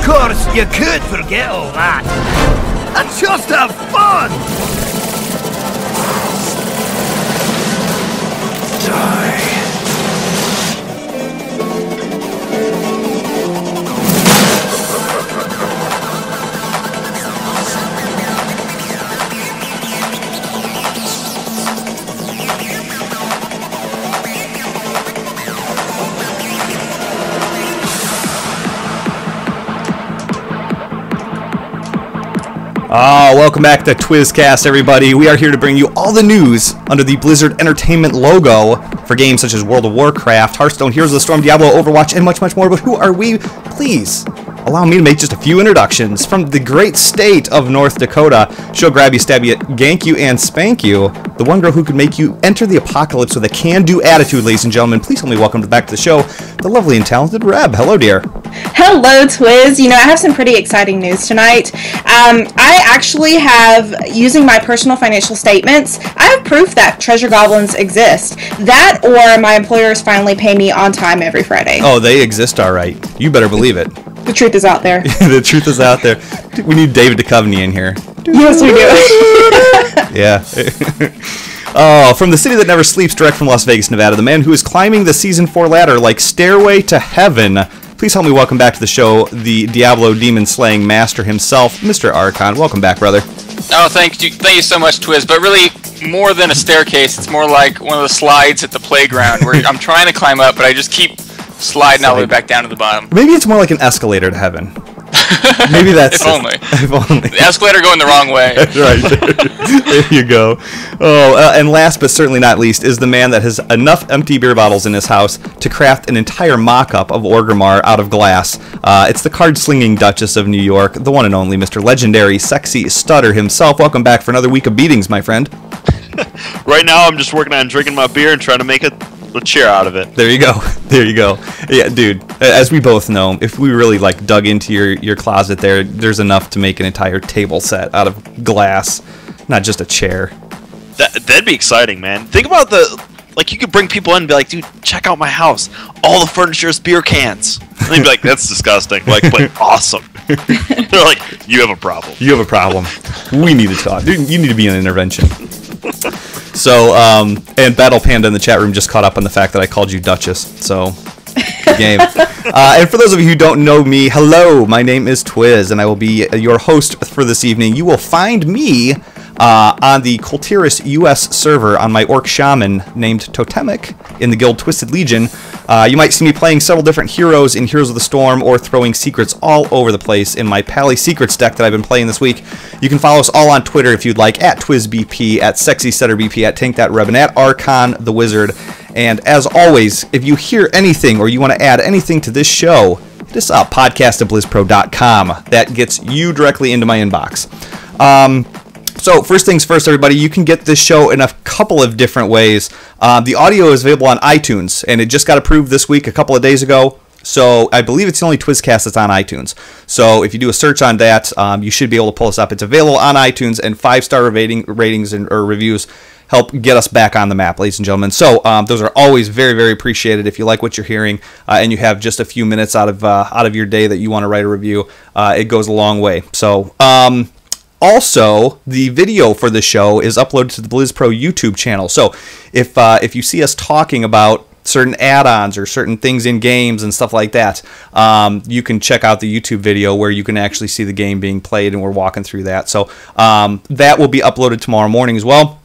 course, you could forget all that. And just have fun! Die. Welcome back to Twizzcast, everybody. We are here to bring you all the news under the Blizzard Entertainment logo for games such as World of Warcraft, Hearthstone, Heroes of the Storm, Diablo, Overwatch, and much, much more. But who are we? Please allow me to make just a few introductions. From the great state of North Dakota, she'll grab you, stab you, gank you, and spank you. The one girl who could make you enter the apocalypse with a can-do attitude, ladies and gentlemen. Please help me welcome back to the show, the lovely and talented Reb. Hello, dear. Hello, Twiz. You know, I have some pretty exciting news tonight. I actually have, using my personal financial statements, I have proof that treasure goblins exist. That or my employers finally pay me on time every Friday. Oh, they exist, all right. You better believe it. The truth is out there. The truth is out there. We need David Duchovny in here. Yes, we do. Yeah. Oh, from the city that never sleeps, direct from Las Vegas, Nevada, the man who is climbing the Season 4 ladder like Stairway to Heaven. Please help me welcome back to the show the Diablo demon-slaying master himself, Mr. Archon. Welcome back, brother. Oh, thank you so much, Twiz. But really, more than a staircase, it's more like one of the slides at the playground where I'm trying to climb up, but I just keep sliding all the way back down to the bottom. Maybe it's more like an escalator to heaven. Maybe that's if only. If only. The escalator going the wrong way. Right. There you go. Oh, and last but certainly not least is the man that has enough empty beer bottles in his house to craft an entire mock-up of Orgrimmar out of glass. It's the card-slinging Duchess of New York, the one and only Mr. Legendary Sexy Stutter himself. Welcome back for another week of beatings, my friend. Right now, I'm just working on drinking my beer and trying to make a cheer out of it. There you go. There you go. Yeah, dude, as we both know, if we really like dug into your closet there's enough to make an entire table set out of glass, not just a chair. That'd be exciting, man. Think about you could bring people in and be like, dude, check out my house. All the furniture is beer cans. And they'd be like, that's disgusting. But awesome. They're like, you have a problem. You have a problem. We need to talk. Dude, you need to be an intervention. So, and Battle Panda in the chat room just caught up on the fact that I called you Duchess. So, good game. And for those of you who don't know me, hello, my name is Twiz, and I will be your host for this evening. You will find me on the Coltiris US server on my Orc Shaman named Totemic in the guild Twisted Legion. You might see me playing several different heroes in Heroes of the Storm or throwing secrets all over the place in my Pally Secrets deck that I've been playing this week. You can follow us all on Twitter if you'd like, at TwizBP, at SexySetterBP, at TankThatReb, and at Archon the Wizard. And as always, if you hear anything or you want to add anything to this show, hit us up, podcast@BlizzPro.com. That gets you directly into my inbox. So first things first, everybody, you can get this show in a couple of different ways. The audio is available on iTunes, and it just got approved this week a couple of days ago. So I believe it's the only Twizzcast that's on iTunes. So if you do a search on that, you should be able to pull us up. It's available on iTunes, and 5-star ratings or reviews help get us back on the map, ladies and gentlemen. So those are always very, very appreciated. If you like what you're hearing and you have just a few minutes out of your day that you want to write a review, it goes a long way. So also, the video for the show is uploaded to the BlizzPro YouTube channel. So if you see us talking about certain add-ons or certain things in games and stuff like that, you can check out the YouTube video where you can actually see the game being played, and we're walking through that. So that will be uploaded tomorrow morning as well.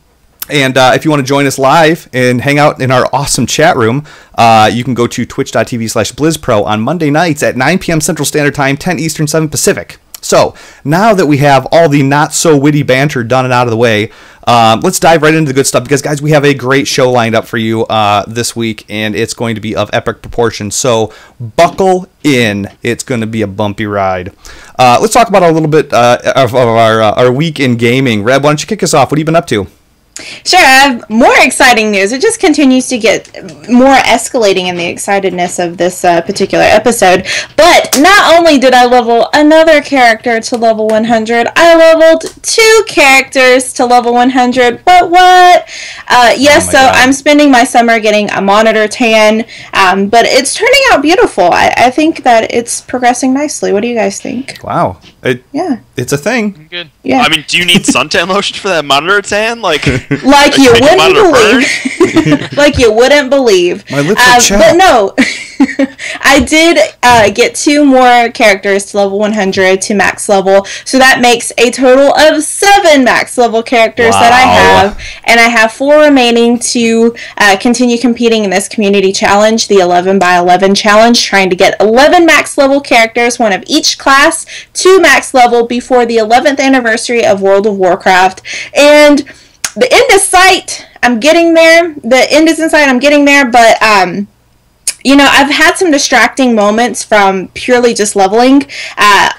And if you want to join us live and hang out in our awesome chat room, you can go to twitch.tv/BlizzPro on Monday nights at 9 p.m. Central Standard Time, 10 Eastern, 7 Pacific. So, now that we have all the not-so-witty banter done and out of the way, let's dive right into the good stuff, because, guys, we have a great show lined up for you this week, and it's going to be of epic proportions. So, buckle in. It's going to be a bumpy ride. Let's talk about a little bit of our week in gaming. Reb, why don't you kick us off? What have you been up to? Sure, I have more exciting news. It just continues to get more escalating in the excitedness of this particular episode. But not only did I level another character to level 100, I leveled 2 characters to level 100. But what? Yes, God. I'm spending my summer getting a monitor tan, but it's turning out beautiful. I think that it's progressing nicely. What do you guys think? Wow. It's a thing. Good. Yeah. I mean, do you need suntan lotion for that monitor tan? Like you wouldn't believe. Like you wouldn't believe. My lips are chapped. But no, I did get 2 more characters to level 100 to max level, so that makes a total of 7 max level characters that I have, and I have 4 remaining to continue competing in this community challenge, the 11 by 11 challenge, trying to get 11 max level characters, 1 of each class, to max level before the 11th anniversary of World of Warcraft. And the end is sight. I'm getting there. The end is in sight. I'm getting there. But, I've had some distracting moments from purely just leveling.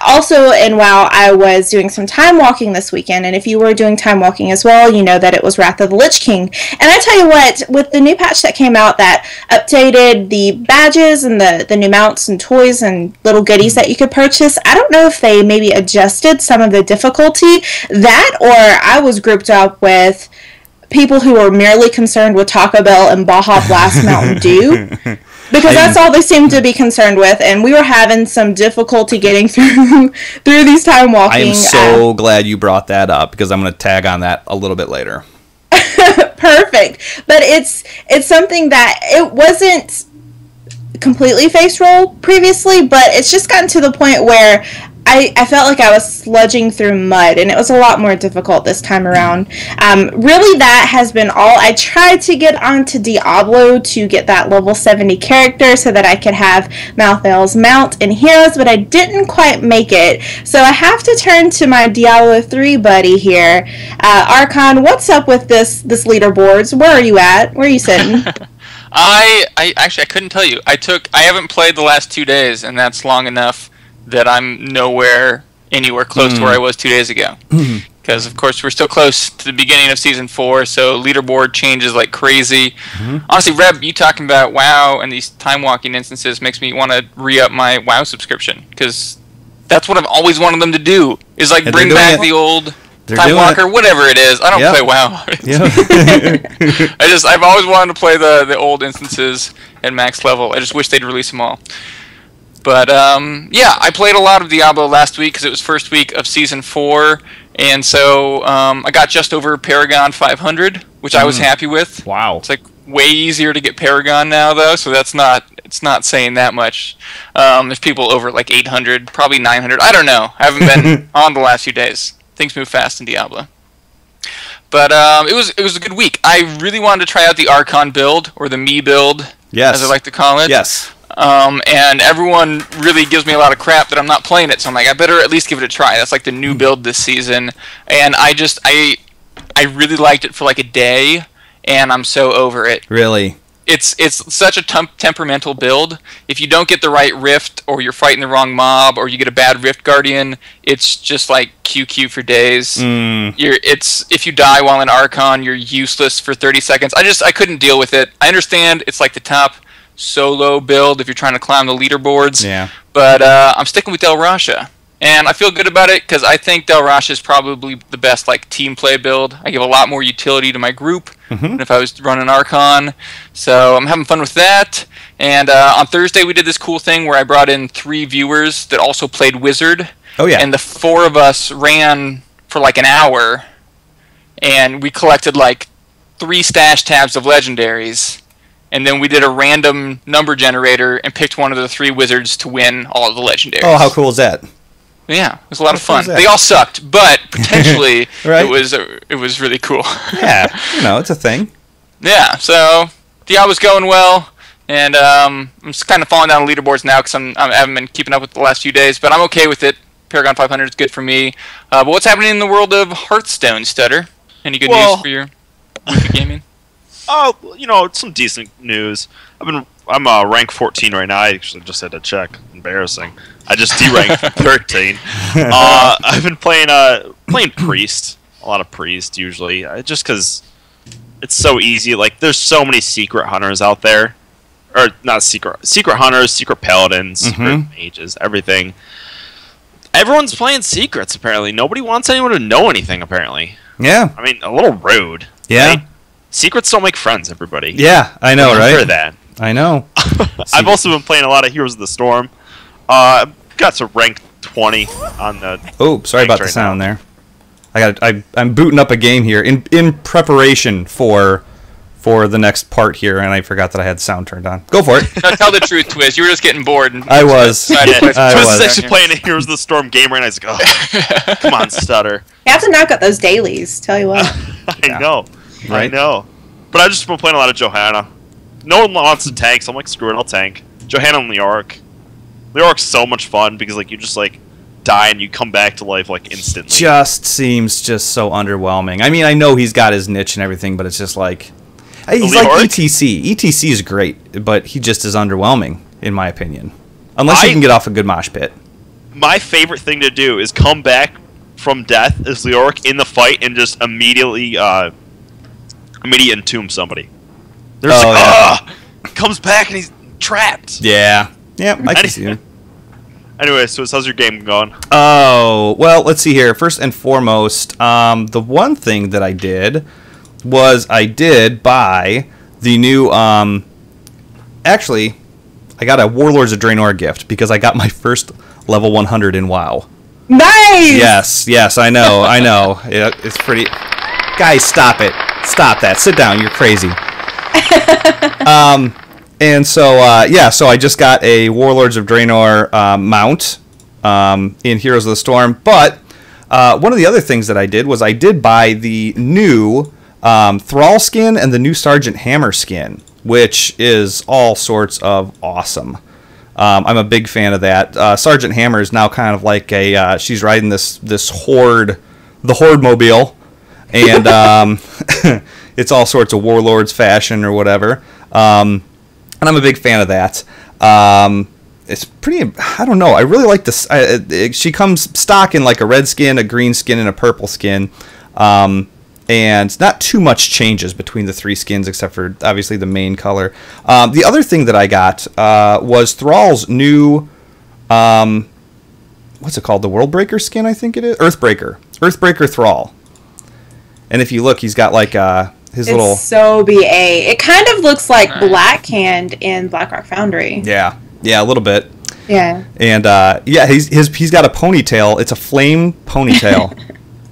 Also, and while I was doing some time walking this weekend, and if you were doing time walking as well, you know that it was Wrath of the Lich King. And I tell you what, with the new patch that came out that updated the badges and the new mounts and toys and little goodies that you could purchase, I don't know if they maybe adjusted some of the difficulty. That, or I was grouped up with people who were merely concerned with Taco Bell and Baja Blast Mountain Dew. Because that's all they seem to be concerned with, and we were having some difficulty getting through these time walking. I am so glad you brought that up, because I'm going to tag on that a little bit later. Perfect. But it's something that it wasn't completely face roll previously, but it's just gotten to the point where I felt like I was sludging through mud, and it was a lot more difficult this time around. Really, that has been all. I tried to get onto Diablo to get that level 70 character so that I could have Malthael's mount and heroes, but I didn't quite make it. So I have to turn to my Diablo 3 buddy here. Archon, what's up with this leaderboards? Where are you at? Where are you sitting? I actually couldn't tell you. I haven't played the last 2 days, and that's long enough that I'm anywhere close to where I was 2 days ago. Because, of course, we're still close to the beginning of Season 4, so leaderboard changes like crazy. Honestly, Reb, you talking about WoW and these time-walking instances makes me want to re-up my WoW subscription, because that's what I've always wanted them to do, is like bring back the old Time Walker, whatever it is. I don't play WoW. I've always wanted to play the old instances at max level. I just wish they'd release them all. But, I played a lot of Diablo last week because it was first week of Season 4, and so I got just over Paragon 500, which I was happy with. Wow. It's like way easier to get Paragon now, though, so it's not saying that much. There's people over like 800, probably 900. I don't know. I haven't been on the last few days. Things move fast in Diablo. But it was a good week. I really wanted to try out the Archon build, or the me build, as I like to call it. Yes. And everyone really gives me a lot of crap that I'm not playing it, so I'm like, I better at least give it a try. That's like the new build this season, and I really liked it for like a day, and I'm so over it. Really? It's such a temperamental build. If you don't get the right rift, or you're fighting the wrong mob, or you get a bad rift guardian, it's just like QQ for days. If you die while in Archon, you're useless for 30 seconds. I couldn't deal with it. I understand it's like the top solo build if you're trying to climb the leaderboards. Yeah. But I'm sticking with Del Rasha. And I feel good about it because I think Del Rasha is probably the best like team play build. I give a lot more utility to my group than if I was running Archon. So I'm having fun with that. And on Thursday we did this cool thing where I brought in 3 viewers that also played Wizard. Oh yeah. And the 4 of us ran for like an hour, and we collected like 3 stash tabs of legendaries. And then we did a random number generator and picked one of the 3 wizards to win all of the legendaries. Oh, how cool is that? Yeah, it was a lot of fun. They all sucked, but potentially right? it was really cool. Yeah, it's a thing. Yeah, so Diablo's going well, and I'm just kind of falling down the leaderboards now because I haven't been keeping up with the last few days, but I'm okay with it. Paragon 500 is good for me. But what's happening in the world of Hearthstone, Stutter? Any good news for your weekly gaming? Oh, some decent news. I'm rank 14 right now. I actually just had to check. Embarrassing. I just deranked 13. I've been playing Priest. A lot of Priest usually, just because It's so easy. Like, there's so many secret hunters out there. Or, not secret hunters, secret paladins, secret mages, everything. Everyone's playing secrets, apparently. Nobody wants anyone to know anything, apparently. Yeah. I mean, a little rude. Yeah. Right? Secrets don't make friends, everybody. Yeah, I know, right? Remember that. I know. I've also been playing a lot of Heroes of the Storm. Got to rank 20 on the... Oh, sorry about the sound there. I'm booting up a game here in preparation for the next part here, and I forgot that I had sound turned on. Go for it. No, tell the truth, Twiz. You were just getting bored. I was. Twiz is actually playing a Heroes of the Storm game right now. He's like, oh, come on, Stutter. You have to knock out those dailies, tell you what. I know. Right? I know. But I've just been playing a lot of Johanna. No one wants to tank, so I'm like, screw it, I'll tank. Johanna and Leoric. Leoric's so much fun because, like, you just, like, die and you come back to life, like, instantly. Just seems just so underwhelming. I mean, I know he's got his niche and everything, but it's just like... He's like ETC. ETC is great, but he just is underwhelming, in my opinion. Unless you can get off a good mosh pit. My favorite thing to do is come back from death as Leoric in the fight and just immediately entomb somebody. There's comes back and he's trapped. Yeah. Yeah, I can see it. Anyway, so how's your game going? Oh, well, let's see here. First and foremost, the one thing that I did was I did buy the new, actually, I got a Warlords of Draenor gift because I got my first level 100 in WoW. Nice! Yes, I know. It's pretty... Guys, stop it. Stop that. Sit down. You're crazy. And so, so I just got a Warlords of Draenor mount in Heroes of the Storm. But one of the other things that I did was I did buy the new Thrall skin and the new Sergeant Hammer skin, which is all sorts of awesome. I'm a big fan of that. Sergeant Hammer is now kind of like a... she's riding this horde... The Horde Mobile. And it's all sorts of Warlords fashion or whatever. And I'm a big fan of that. It's pretty... I don't know. I really like this. She comes stock in like a red skin, a green skin, and a purple skin. And not too much changes between the three skins except for, obviously, the main color. The other thing that I got was Thrall's new... what's it called? The Worldbreaker skin, I think it is? Earthbreaker. Earthbreaker Thrall. And if you look, he's got like his little... It's so BA. It kind of looks like Blackhand in Blackrock Foundry. Yeah, a little bit. Yeah. And he's got a ponytail. It's a flame ponytail,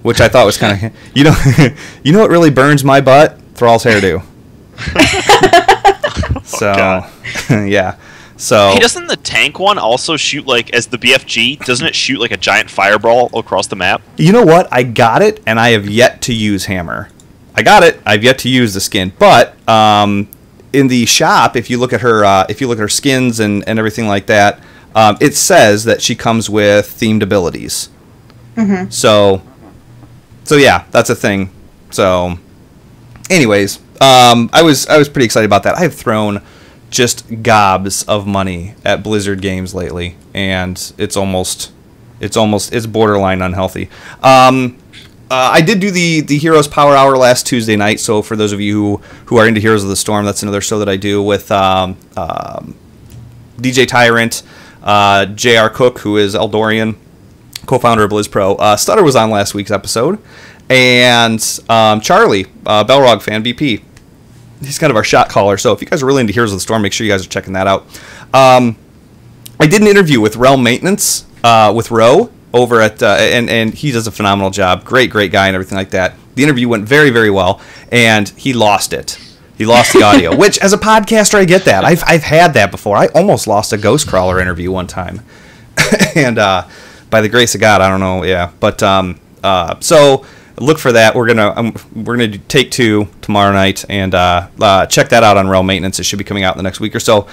which I thought was kind of... You know what really burns my butt? Thrall's hairdo. Yeah. So... Hey, doesn't the tank one also shoot, like, as the BFG, doesn't it shoot, like, a giant fireball across the map? You know what? I got it, and I have yet to use Hammer. I got it. I've yet to use the skin. But in the shop, if you look at her skins and everything like that, it says that she comes with themed abilities. Mm-hmm. So yeah, that's a thing. So, anyways, I was pretty excited about that. I have thrown just gobs of money at Blizzard games lately, and it's borderline unhealthy. I did do the Heroes Power Hour last Tuesday night, so for those of you who are into Heroes of the Storm, that's another show that I do with DJ Tyrant, J.R. Cook, who is Eldorian, co-founder of BlizzPro. Stutter was on last week's episode, and Charlie, Belrog fan, BP. He's kind of our shot caller, so if you guys are really into Heroes of the Storm, make sure you guys are checking that out. I did an interview with Realm Maintenance, with Ro, over at, and he does a phenomenal job. Great guy and everything like that. The interview went very, very well, and he lost it. He lost the audio, which, as a podcaster, I get that. I've had that before. I almost lost a Ghostcrawler interview one time. And by the grace of God, I don't know, yeah. But, so... look for that. We're gonna take 2 tomorrow night, and check that out on Realm Maintenance. It should be coming out in the next week or so.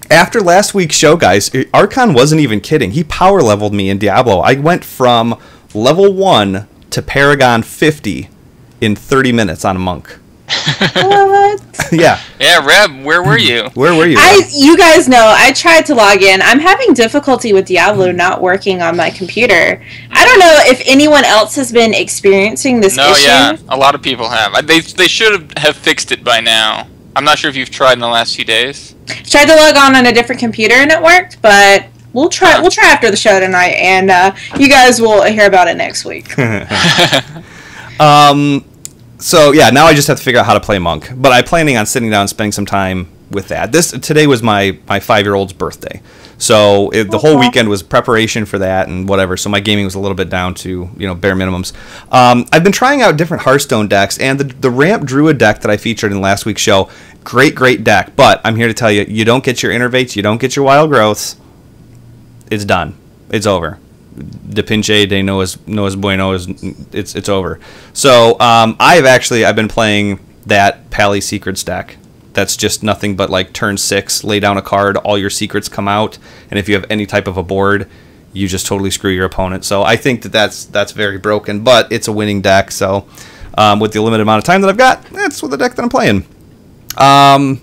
After last week's show, guys, Archon wasn't even kidding. He power leveled me in Diablo. I went from level 1 to Paragon 50 in 30 minutes on a monk. What? Yeah. Yeah, Reb, where were you? Where were you? You guys know, I tried to log in. I'm having difficulty with Diablo not working on my computer. I don't know if anyone else has been experiencing this No, issue. yeah, a lot of people have. They should have fixed it by now. I'm not sure if you've tried in the last few days. Tried to log on a different computer and it worked, but we'll try after the show tonight, and you guys will hear about it next week. So yeah, now I just have to figure out how to play Monk. But I'm planning on sitting down and spending some time with that. Today was my 5-year-old's birthday, so the whole weekend was preparation for that and whatever. So my gaming was a little bit down to bare minimums. I've been trying out different Hearthstone decks, and the Ramp Druid deck that I featured in last week's show, great deck. But I'm here to tell you, you don't get your Innervates, you don't get your Wild Growths. It's done. It's over. De pinche de no es bueno, it's over. So I've been playing that Pally Secrets deck. That's just nothing but like turn 6, lay down a card, all your secrets come out, and if you have any type of a board, you just totally screw your opponent. So I think that's very broken, but it's a winning deck. So with the limited amount of time that I've got, that's the deck that I'm playing. I'm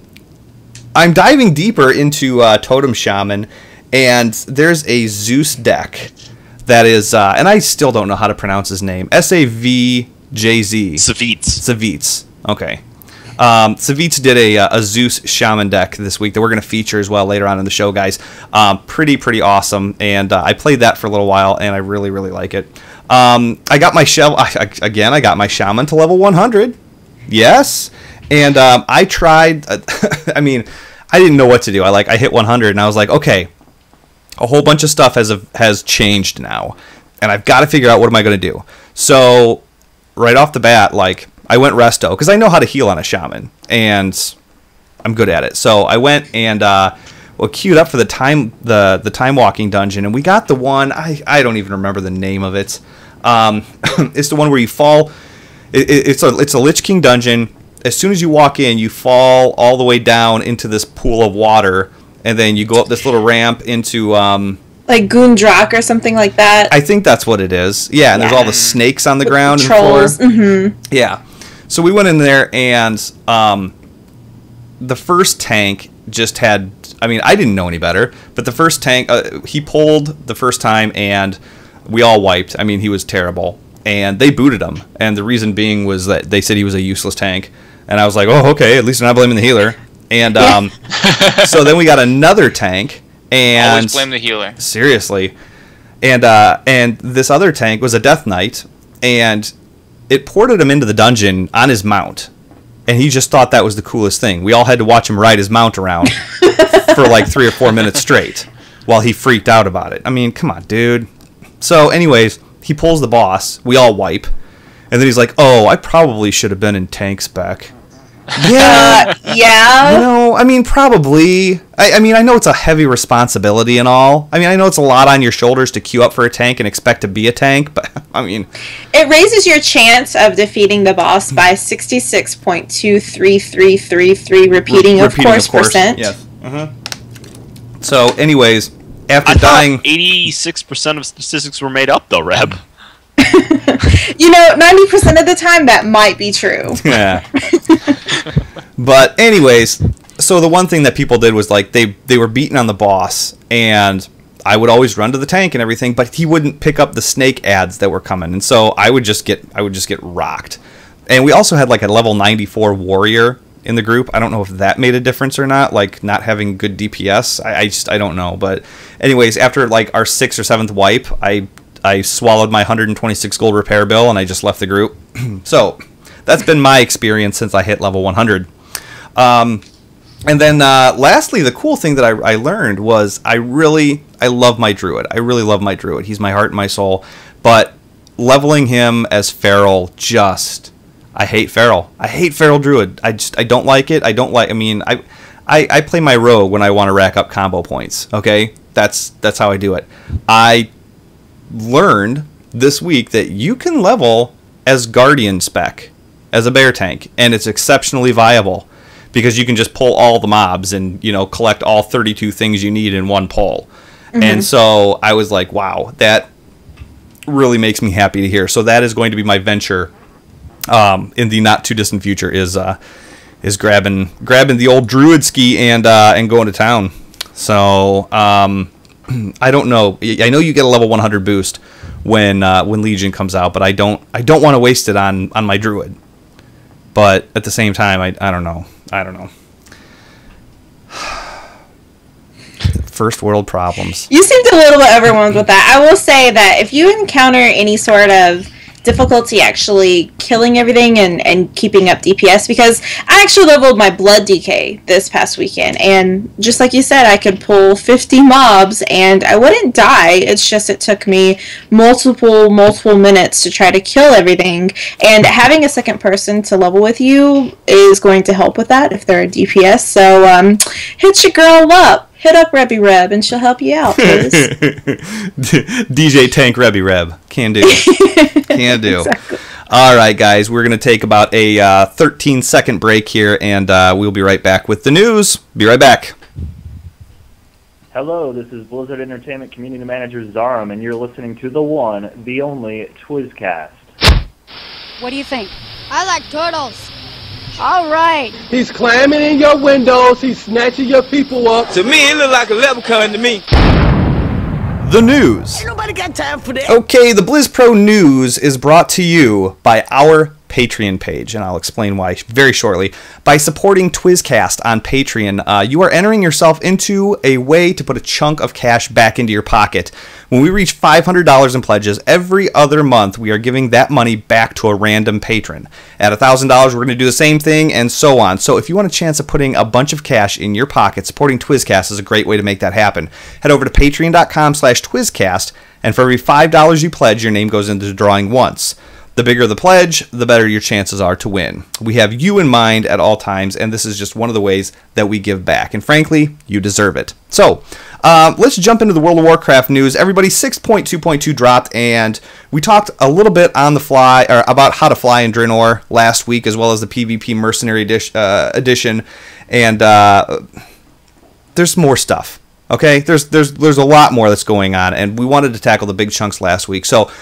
diving deeper into Totem Shaman, and there's a Zeus deck that is, and I still don't know how to pronounce his name. Savjz. Savjz. Okay. Savjz did a Zeus Shaman deck this week that we're going to feature as well later on in the show, guys. Pretty awesome, and I played that for a little while, and I really like it. I got my I got my Shaman to level 100. Yes, and I tried. I mean, I didn't know what to do. I hit 100, and I was like, okay. A whole bunch of stuff has changed now, and I've got to figure out what am I going to do. So right off the bat, I went resto because I know how to heal on a shaman, and I'm good at it. So I went and queued up for the time walking dungeon, and we got the one I don't even remember the name of it. It's the one where you fall. It's a Lich King dungeon. As soon as you walk in, you fall all the way down into this pool of water. And then you go up this little ramp into... like Goondrak or something like that. I think that's what it is. Yeah, and there's all the snakes on the ground the and trolls. floor. Mm-hmm. Yeah. So we went in there, and the first tank just had... I mean, I didn't know any better, but the first tank... he pulled the first time, and we all wiped. I mean, he was terrible. And they booted him. And the reason being was that they said he was a useless tank. And I was like, oh, okay, at least I'm not blaming the healer. And so then we got another tank, and always blame the healer. Seriously, and this other tank was a Death Knight, and it ported him into the dungeon on his mount, and he just thought that was the coolest thing. We all had to watch him ride his mount around for like 3 or 4 minutes straight while he freaked out about it. I mean, come on, dude. So, anyways, he pulls the boss. We all wipe, and then he's like, "Oh, I probably should have been in tank spec." Yeah. Yeah. I mean, probably. I mean, I know it's a heavy responsibility and all. I mean, I know it's a lot on your shoulders to queue up for a tank and expect to be a tank, but, I mean... It raises your chance of defeating the boss by 66.23333, repeating, of course, percent. Yes. Mm-hmm. So, anyways, after dying... 86% of statistics were made up, though, Reb. 90% of the time that might be true. Yeah. But anyways, so the one thing that people did was they were beating on the boss, and I would always run to the tank and everything, but he wouldn't pick up the snake ads that were coming, and so I would just get rocked. And we also had a level 94 warrior in the group. I don't know if that made a difference or not, not having good DPS. I don't know. But anyways, after our 6th or 7th wipe, I swallowed my 126 gold repair bill, and I just left the group. So that's been my experience since I hit level 100. And then lastly, the cool thing that I learned was I love my druid. I really love my druid. He's my heart and my soul. But leveling him as feral, I hate feral. I hate feral druid. I don't like it. I play my rogue when I want to rack up combo points. Okay, that's how I do it. I learned this week that you can level as Guardian spec as a bear tank, and it's exceptionally viable because you can just pull all the mobs and collect all 32 things you need in one pull. Mm-hmm. And so I was like, wow, that really makes me happy to hear. So that is going to be my venture in the not too distant future is grabbing the old druid ski and going to town. So I don't know. I know you get a level 100 boost when Legion comes out, but I don't want to waste it on my druid. But at the same time, I don't know. First world problems. You seemed a little bit overwhelmed with that. I will say that if you encounter any sort of difficulty actually killing everything and keeping up DPS, because I actually leveled my blood DK this past weekend, and just like you said, I could pull 50 mobs and I wouldn't die. It's just it took me multiple minutes to try to kill everything, and having a second person to level with you is going to help with that if they're a DPS. So hit your girl up. Hit up Rebby Reb and she'll help you out, please. DJ Tank Rebby Reb. Can do. Can do. Exactly. All right, guys. We're going to take about a 13-second break here, and we'll be right back with the news. Be right back. Hello, this is Blizzard Entertainment Community Manager Zarum, and you're listening to the one, the only Twizzcast. What do you think? I like turtles. All right. He's climbing in your windows. He's snatching your people up. To me, it look like a leprechaun to me. The news. Ain't nobody got time for that. Okay, the BlizzPro news is brought to you by our Patreon page, and I'll explain why very shortly. By supporting Twizzcast on Patreon, you are entering yourself into a way to put a chunk of cash back into your pocket. When we reach $500 in pledges every other month, we are giving that money back to a random patron. At $1,000, we're going to do the same thing, and so on. So if you want a chance of putting a bunch of cash in your pocket, supporting Twizzcast is a great way to make that happen. Head over to patreon.com/Twizzcast, and for every $5 you pledge, your name goes into the drawing once. The bigger the pledge, the better your chances are to win. We have you in mind at all times, and this is just one of the ways that we give back. And frankly, you deserve it. So, let's jump into the World of Warcraft news. Everybody, 6.2.2 dropped, and we talked a little bit on the fly, or about how to fly in Draenor last week, as well as the PvP Mercenary edition. And there's more stuff. Okay, there's a lot more that's going on, and we wanted to tackle the big chunks last week. So,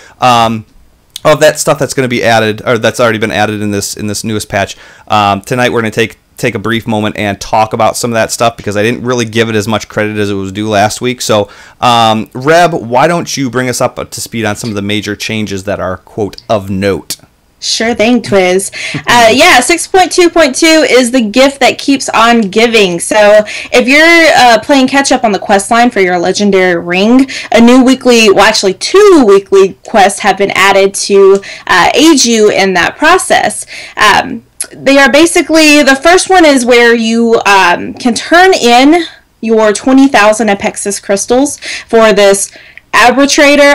of that stuff that's going to be added, or that's already been added in this newest patch, tonight we're going to take a brief moment and talk about some of that stuff, because I didn't really give it as much credit as it was due last week. So, Reb, why don't you bring us up to speed on some of the major changes that are, quote, of note? Sure thing, Twiz. Yeah, 6.2.2 is the gift that keeps on giving. So if you're playing catch up on the quest line for your legendary ring, a new weekly, well, actually 2 weekly quests have been added to aid you in that process. They are basically, the first one is where you can turn in your 20,000 Apexis crystals for this arbitrator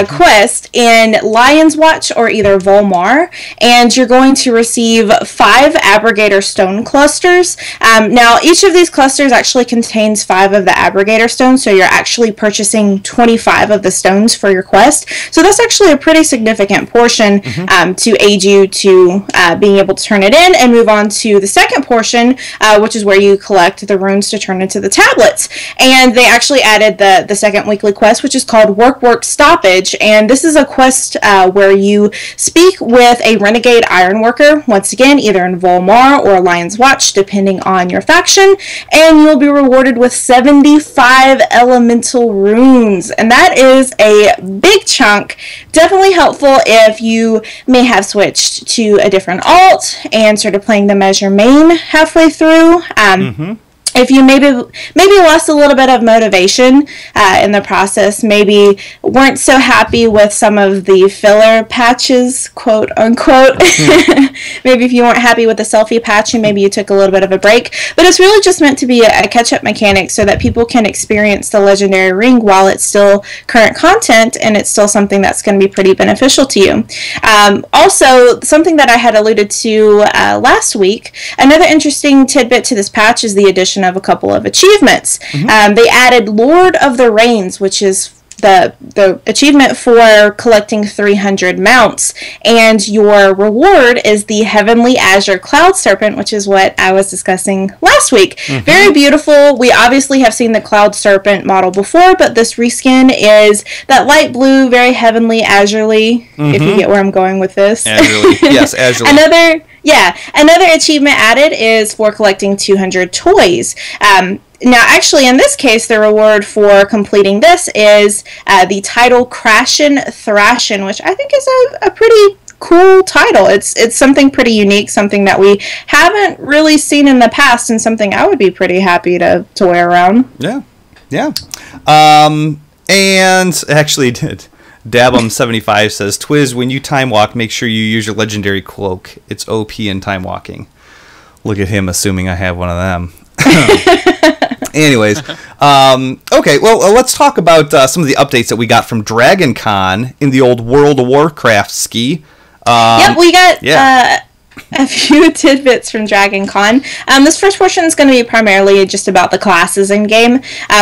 quest in Lion's Watch or either Volmar, and you're going to receive 5 Abrogator stone clusters. Now each of these clusters actually contains 5 of the Abrogator stones, so you're actually purchasing 25 of the stones for your quest. So that's actually a pretty significant portion to aid you to being able to turn it in and move on to the second portion, which is where you collect the runes to turn into the tablets. And they actually added the second weekly quest, which is called Work Stoppage, and this is a quest where you speak with a renegade ironworker, once again either in Volmar or Lion's Watch depending on your faction, and you'll be rewarded with 75 elemental runes, and that is a big chunk. Definitely helpful if you may have switched to a different alt and started playing them as your main halfway through. If you maybe lost a little bit of motivation in the process, maybe weren't so happy with some of the filler patches, quote unquote. Maybe if you weren't happy with the selfie patch, and maybe you took a little bit of a break. But it's really just meant to be a catch-up mechanic so that people can experience the legendary ring while it's still current content, and it's still something that's going to be pretty beneficial to you. Also, something that I had alluded to last week, another interesting tidbit to this patch is the addition of a couple of achievements. They added Lord of the Rains, which is the achievement for collecting 300 mounts, and your reward is the Heavenly Azure Cloud Serpent, which is what I was discussing last week. Very beautiful. We obviously have seen the Cloud Serpent model before, but this reskin is that light blue, very heavenly, azurely, if you get where I'm going with this. Azurely. Yes, azurely. Another achievement added is for collecting 200 toys. Now, actually, in this case, the reward for completing this is the title Crashin' Thrashin', which I think is a pretty cool title. It's something pretty unique, something that we haven't really seen in the past, and something I would be pretty happy to wear around. Yeah. And actually, Dabum75 says, Twiz, when you time walk, make sure you use your legendary cloak. It's OP in time walking. Look at him assuming I have one of them. Anyways, okay, well, let's talk about some of the updates that we got from Dragoncon in the old World of Warcraft ski. Yep, we got a few tidbits from Dragoncon. This first portion is going to be primarily just about the classes in game.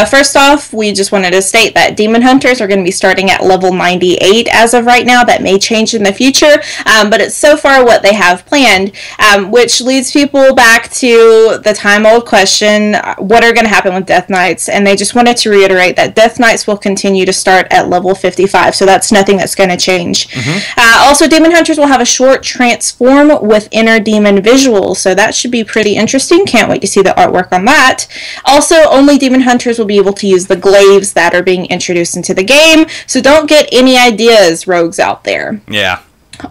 First off, we just wanted to state that Demon Hunters are going to be starting at level 98 as of right now. That may change in the future, but it's so far what they have planned, which leads people back to the time-old question, what are going to happen with Death Knights? And they just wanted to reiterate that Death Knights will continue to start at level 55, so that's nothing that's going to change. Also, Demon Hunters will have a short transform with inner demon visuals, so that should be pretty interesting. Can't wait to see the artwork on that. Also, only Demon Hunters will be able to use the glaives that are being introduced into the game, so don't get any ideas, rogues out there. Yeah.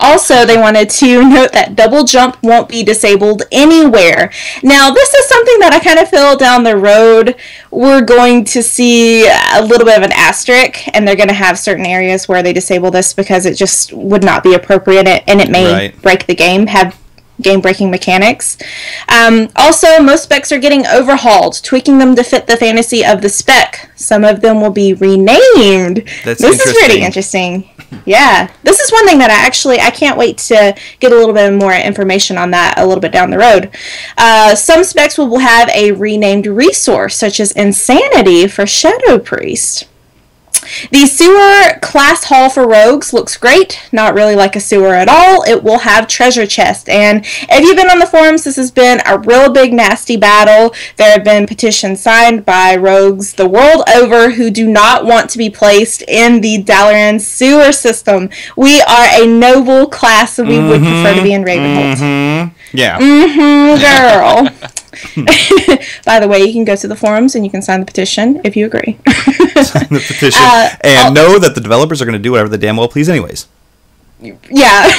Also, they wanted to note that double jump won't be disabled anywhere. Now, this is something that I kind of feel down the road we're going to see a little bit of an asterisk, and they're going to have certain areas where they disable this because it just would not be appropriate, and it may break the game, have game-breaking mechanics. Also, most specs are getting overhauled, tweaking them to fit the fantasy of the spec. Some of them will be renamed. This is pretty interesting. Yeah, this is one thing that I can't wait to get a little bit more information on that a little bit down the road. Some specs will have a renamed resource, such as Insanity for Shadow Priest. The sewer class hall for rogues looks great. Not really like a sewer at all. It will have treasure chest, and if you've been on the forums, this has been a real big nasty battle. There have been petitions signed by rogues the world over who do not want to be placed in the Dalaran sewer system. We are a noble class, and we would prefer to be in Ravenholdt. Yeah. Girl. By the way, you can go to the forums and you can sign the petition if you agree. Sign the petition. And know that the developers are going to do whatever the damn well please anyways. Yeah.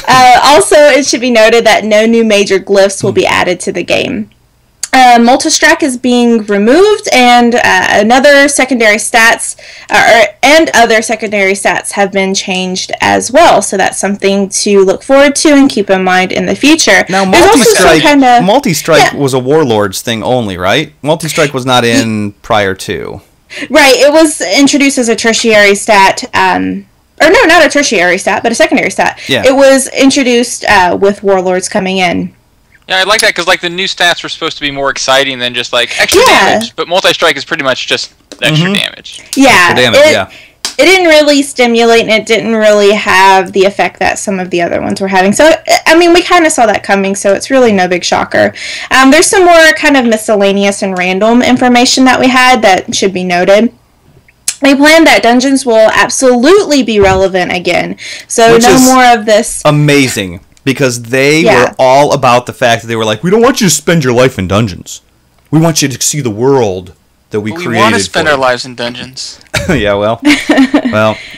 Also, it should be noted that no new major glyphs will be added to the game. Multistrack is being removed, and other secondary stats have been changed as well. So that's something to look forward to and keep in mind in the future. Now, multi-strike was a Warlords thing only, right? Multi-strike was not in prior to. Right, it was introduced as a tertiary stat. Or no, not a tertiary stat, but a secondary stat. Yeah. It was introduced with Warlords coming in. Yeah, I like that because the new stats were supposed to be more exciting than just extra damage, but multi-strike is pretty much just extra damage. Yeah, it didn't really stimulate, and it didn't really have the effect that some of the other ones were having. So, I mean, we kind of saw that coming, so it's really no big shocker. There's some more kind of miscellaneous and random information that we had that should be noted. They plan that dungeons will absolutely be relevant again, so no more of this. Amazing. Because they were all about the fact that they were like, we don't want you to spend your life in dungeons. We want you to see the world that we created. We want to spend our lives in dungeons. Yeah, well,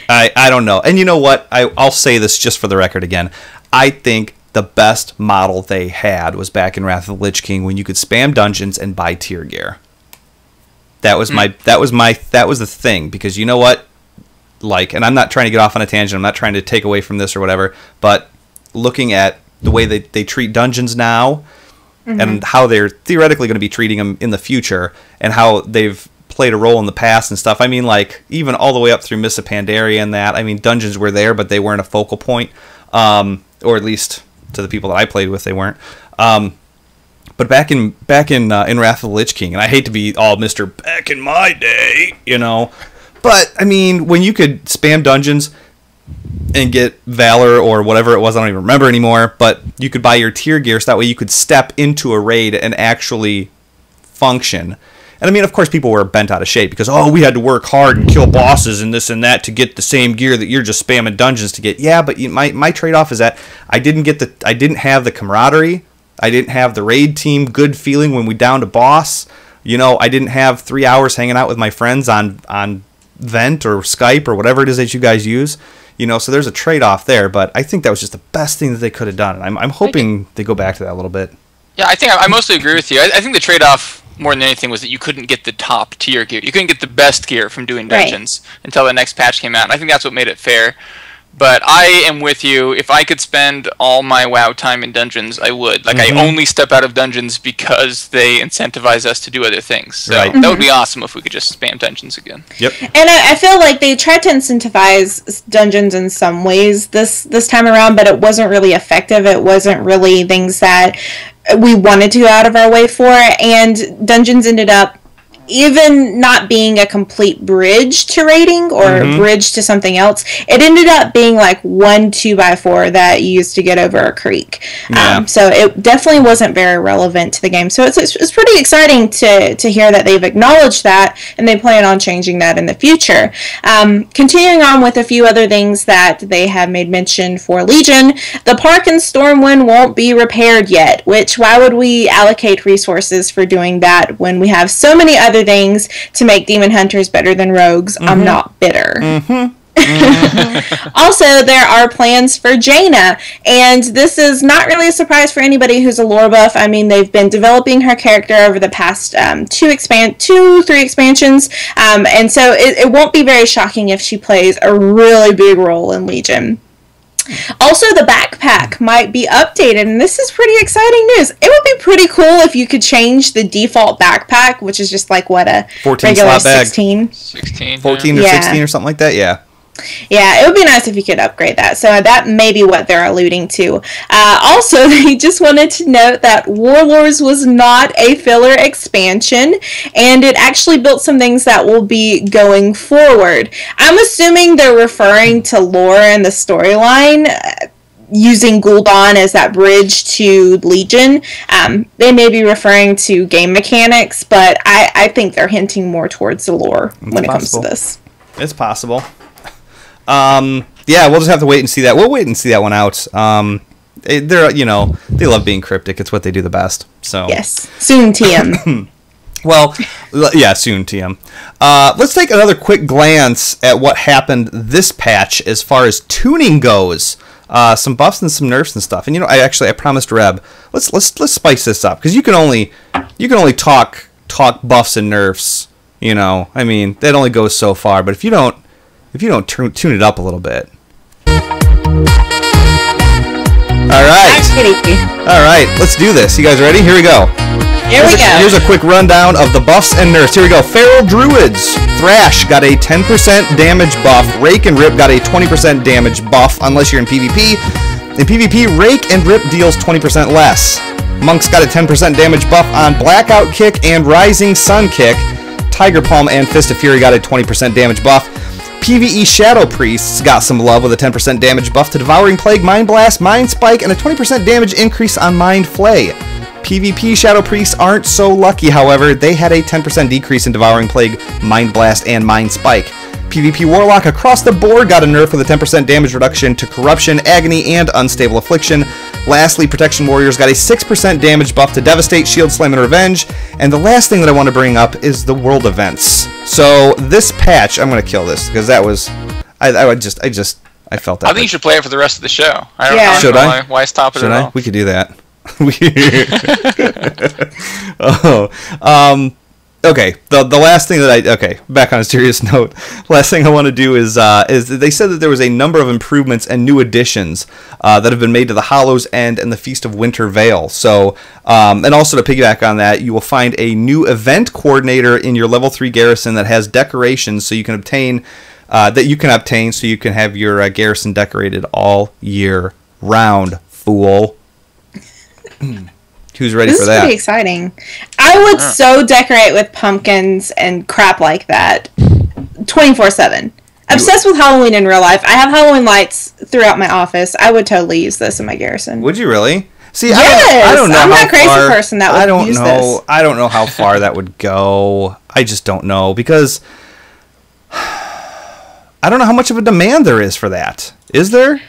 I don't know. And you know what? I'll say this just for the record again. I think the best model they had was back in Wrath of the Lich King when you could spam dungeons and buy tier gear. That was the thing, because you know what? And I'm not trying to get off on a tangent. I'm not trying to take away from this or whatever, but looking at the way they treat dungeons now and how they're theoretically going to be treating them in the future and how they've played a role in the past and stuff. I mean, even all the way up through Mists of Pandaria and that. I mean, dungeons were there, but they weren't a focal point, or at least to the people that I played with, they weren't. But back in Wrath of the Lich King, and I hate to be all Mr. back in my day, But, I mean, when you could spam dungeons and get Valor or whatever it was, I don't even remember anymore, but you could buy your tier gear so that way you could step into a raid and actually function. And, I mean, of course, people were bent out of shape because, we had to work hard and kill bosses and this and that to get the same gear that you're just spamming dungeons to get. Yeah, but my trade-off is that I didn't have the camaraderie. I didn't have the raid team good feeling when we downed a boss. I didn't have 3 hours hanging out with my friends on Vent or Skype or whatever it is that you guys use. So there's a trade-off there, but I think that was just the best thing that they could have done. And I'm hoping they go back to that a little bit. Yeah, I think I mostly agree with you. I think the trade-off more than anything was that you couldn't get the top tier gear. You couldn't get the best gear from doing dungeons until the next patch came out. And I think that's what made it fair. But I am with you. If I could spend all my WoW time in dungeons, I would. I only step out of dungeons because they incentivize us to do other things. So that would be awesome if we could just spam dungeons again. Yep. And I feel like they tried to incentivize dungeons in some ways this time around, but it wasn't really effective. It wasn't really things that we wanted to go out of our way for. And dungeons ended up even not being a complete bridge to raiding or bridge to something else. It ended up being like 1 2x4 that you used to get over a creek. Yeah. So it definitely wasn't very relevant to the game. So it's pretty exciting to hear that they've acknowledged that and they plan on changing that in the future. Continuing on with a few other things that they have made mention for Legion, the park in Stormwind won't be repaired yet, which why would we allocate resources for doing that when we have so many other things to make demon hunters better than rogues? I'm not bitter. Also, there are plans for Jaina, and this is not really a surprise for anybody who's a lore buff. I mean, they've been developing her character over the past 3 expansions, and so it won't be very shocking if she plays a really big role in Legion. Also, the backpack might be updated, and this is pretty exciting news. It would be pretty cool if you could change the default backpack, which is just like, a 14 regular slot bag. 16. 14 or 16 or something like that, yeah. Yeah, it would be nice if you could upgrade that. So that may be what they're alluding to. Also, they just wanted to note that Warlords was not a filler expansion, and it actually built some things that will be going forward. I'm assuming they're referring to lore and the storyline, using Gul'dan as that bridge to Legion. They may be referring to game mechanics, but I think they're hinting more towards the lore when it comes to this. It's possible. Yeah, we'll just have to wait and see that. We'll wait and see that one out. They're, they love being cryptic. It's what they do the best. So yes, soon TM. Well, yeah, soon TM. Let's take another quick glance at what happened this patch as far as tuning goes. Some buffs and some nerfs and stuff. And I promised Reb, let's spice this up because you can only talk buffs and nerfs. I mean, that only goes so far. But if you don't tune it up a little bit. All right, let's do this. You guys ready? Here we go. Here's a quick rundown of the buffs and nerfs. Here we go. Feral Druids. Thrash got a 10% damage buff. Rake and Rip got a 20% damage buff, unless you're in PvP. In PvP, Rake and Rip deals 20% less. Monks got a 10% damage buff on Blackout Kick and Rising Sun Kick. Tiger Palm and Fist of Fury got a 20% damage buff. PvE Shadow Priests got some love with a 10% damage buff to Devouring Plague, Mind Blast, Mind Spike, and a 20% damage increase on Mind Flay. PvP Shadow Priests aren't so lucky, however. They had a 10% decrease in Devouring Plague, Mind Blast, and Mind Spike. PvP Warlock across the board got a nerf with a 10% damage reduction to Corruption, Agony, and Unstable Affliction. Lastly, Protection Warriors got a 6% damage buff to Devastate, Shield Slam, and Revenge. And the last thing that I want to bring up is the world events. So this patch, I'm going to kill this because that was, I felt that. I think you should play it for the rest of the show. I don't know why stop it at all. We could do that. Okay, the last thing that back on a serious note, last thing I want to do is they said that there was a number of improvements and new additions that have been made to the Hollow's End and the Feast of Winter Veil. So, and also to piggyback on that, you will find a new event coordinator in your level 3 garrison that has decorations so you can obtain, so you can have your garrison decorated all year round, fool. Who's ready for that? This is pretty exciting. I would so decorate with pumpkins and crap like that. 24/7. Obsessed with Halloween in real life. I have Halloween lights throughout my office. I would totally use this in my garrison. Would you really? See, yes! I don't know. I'm how that crazy far, person that would use this. I don't know how far that would go. I just don't know because I don't know how much of a demand there is for that. Is there?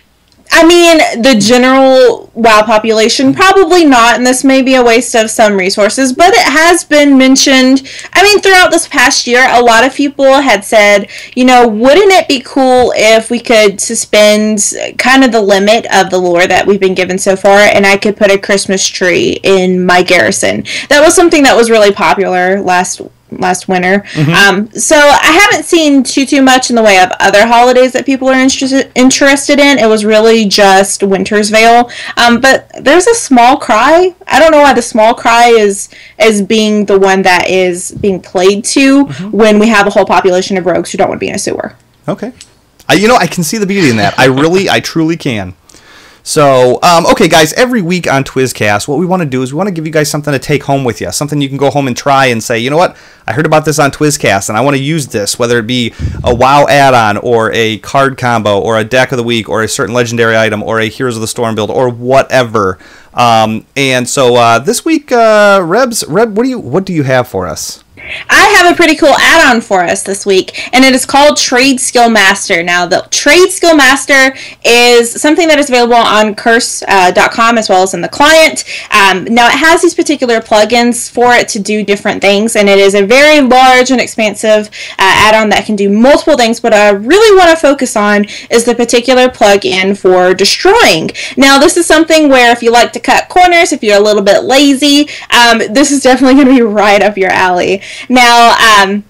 I mean, the general WoW population, probably not, and this may be a waste of some resources, but it has been mentioned. I mean, throughout this past year, a lot of people had said, you know, wouldn't it be cool if we could suspend kind of the limit of the lore that we've been given so far, and I could put a Christmas tree in my garrison. That was something that was really popular last winter. So I haven't seen too much in the way of other holidays that people are interested in. It was really just Winter's Veil. But there's a small cry. I don't know why the small cry is being the one that is being played to when we have a whole population of rogues who don't want to be in a sewer. Okay. I can see the beauty in that. I truly can. So, okay, guys, every week on Twizzcast, what we want to do is we want to give you guys something to take home with you, something you can go home and try and say, you know what, I heard about this on Twizzcast, and I want to use this, whether it be a WoW add-on, or a card combo, or a deck of the week, or a certain legendary item, or a Heroes of the Storm build, or whatever. And so this week, Reb, what do you have for us? I have a pretty cool add-on for us this week, and it is called Trade Skill Master. Now, the Trade Skill Master is something that is available on curse.com as well as in the client. Now, it has these particular plugins for it to do different things, and it is a very large and expansive add-on that can do multiple things. What I really want to focus on is the particular plugin for destroying. Now, this is something where if you like to cut corners, if you're a little bit lazy, this is definitely going to be right up your alley. Now,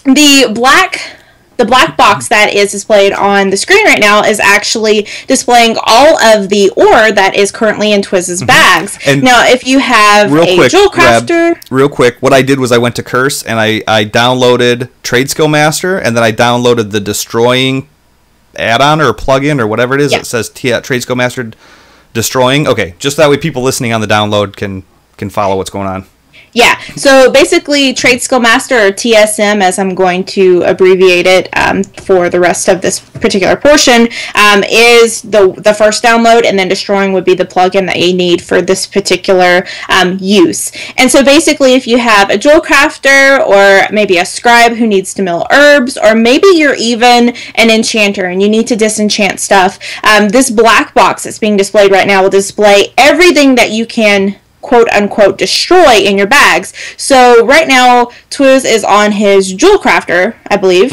the black box that is displayed on the screen right now is actually displaying all of the ore that is currently in Twizz's bags. And now, if you have Jewel Crafter... Real quick, what I did was I went to Curse and I downloaded Trade Skill Master, and then I downloaded the Destroying add-on or plugin or whatever it is. Yeah. It says Trade Skill Master Destroying. Okay, just that way people listening on the download can follow what's going on. Yeah, so basically Trade Skill Master, or TSM, as I'm going to abbreviate it for the rest of this particular portion, is the first download, and then Destroying would be the plugin that you need for this particular use. And so basically if you have a Jewel Crafter, or maybe a Scribe who needs to mill herbs, or maybe you're even an enchanter and you need to disenchant stuff, this black box that's being displayed right now will display everything that you can quote-unquote destroy in your bags. So right now Twizz is on his Jewel Crafter, I believe,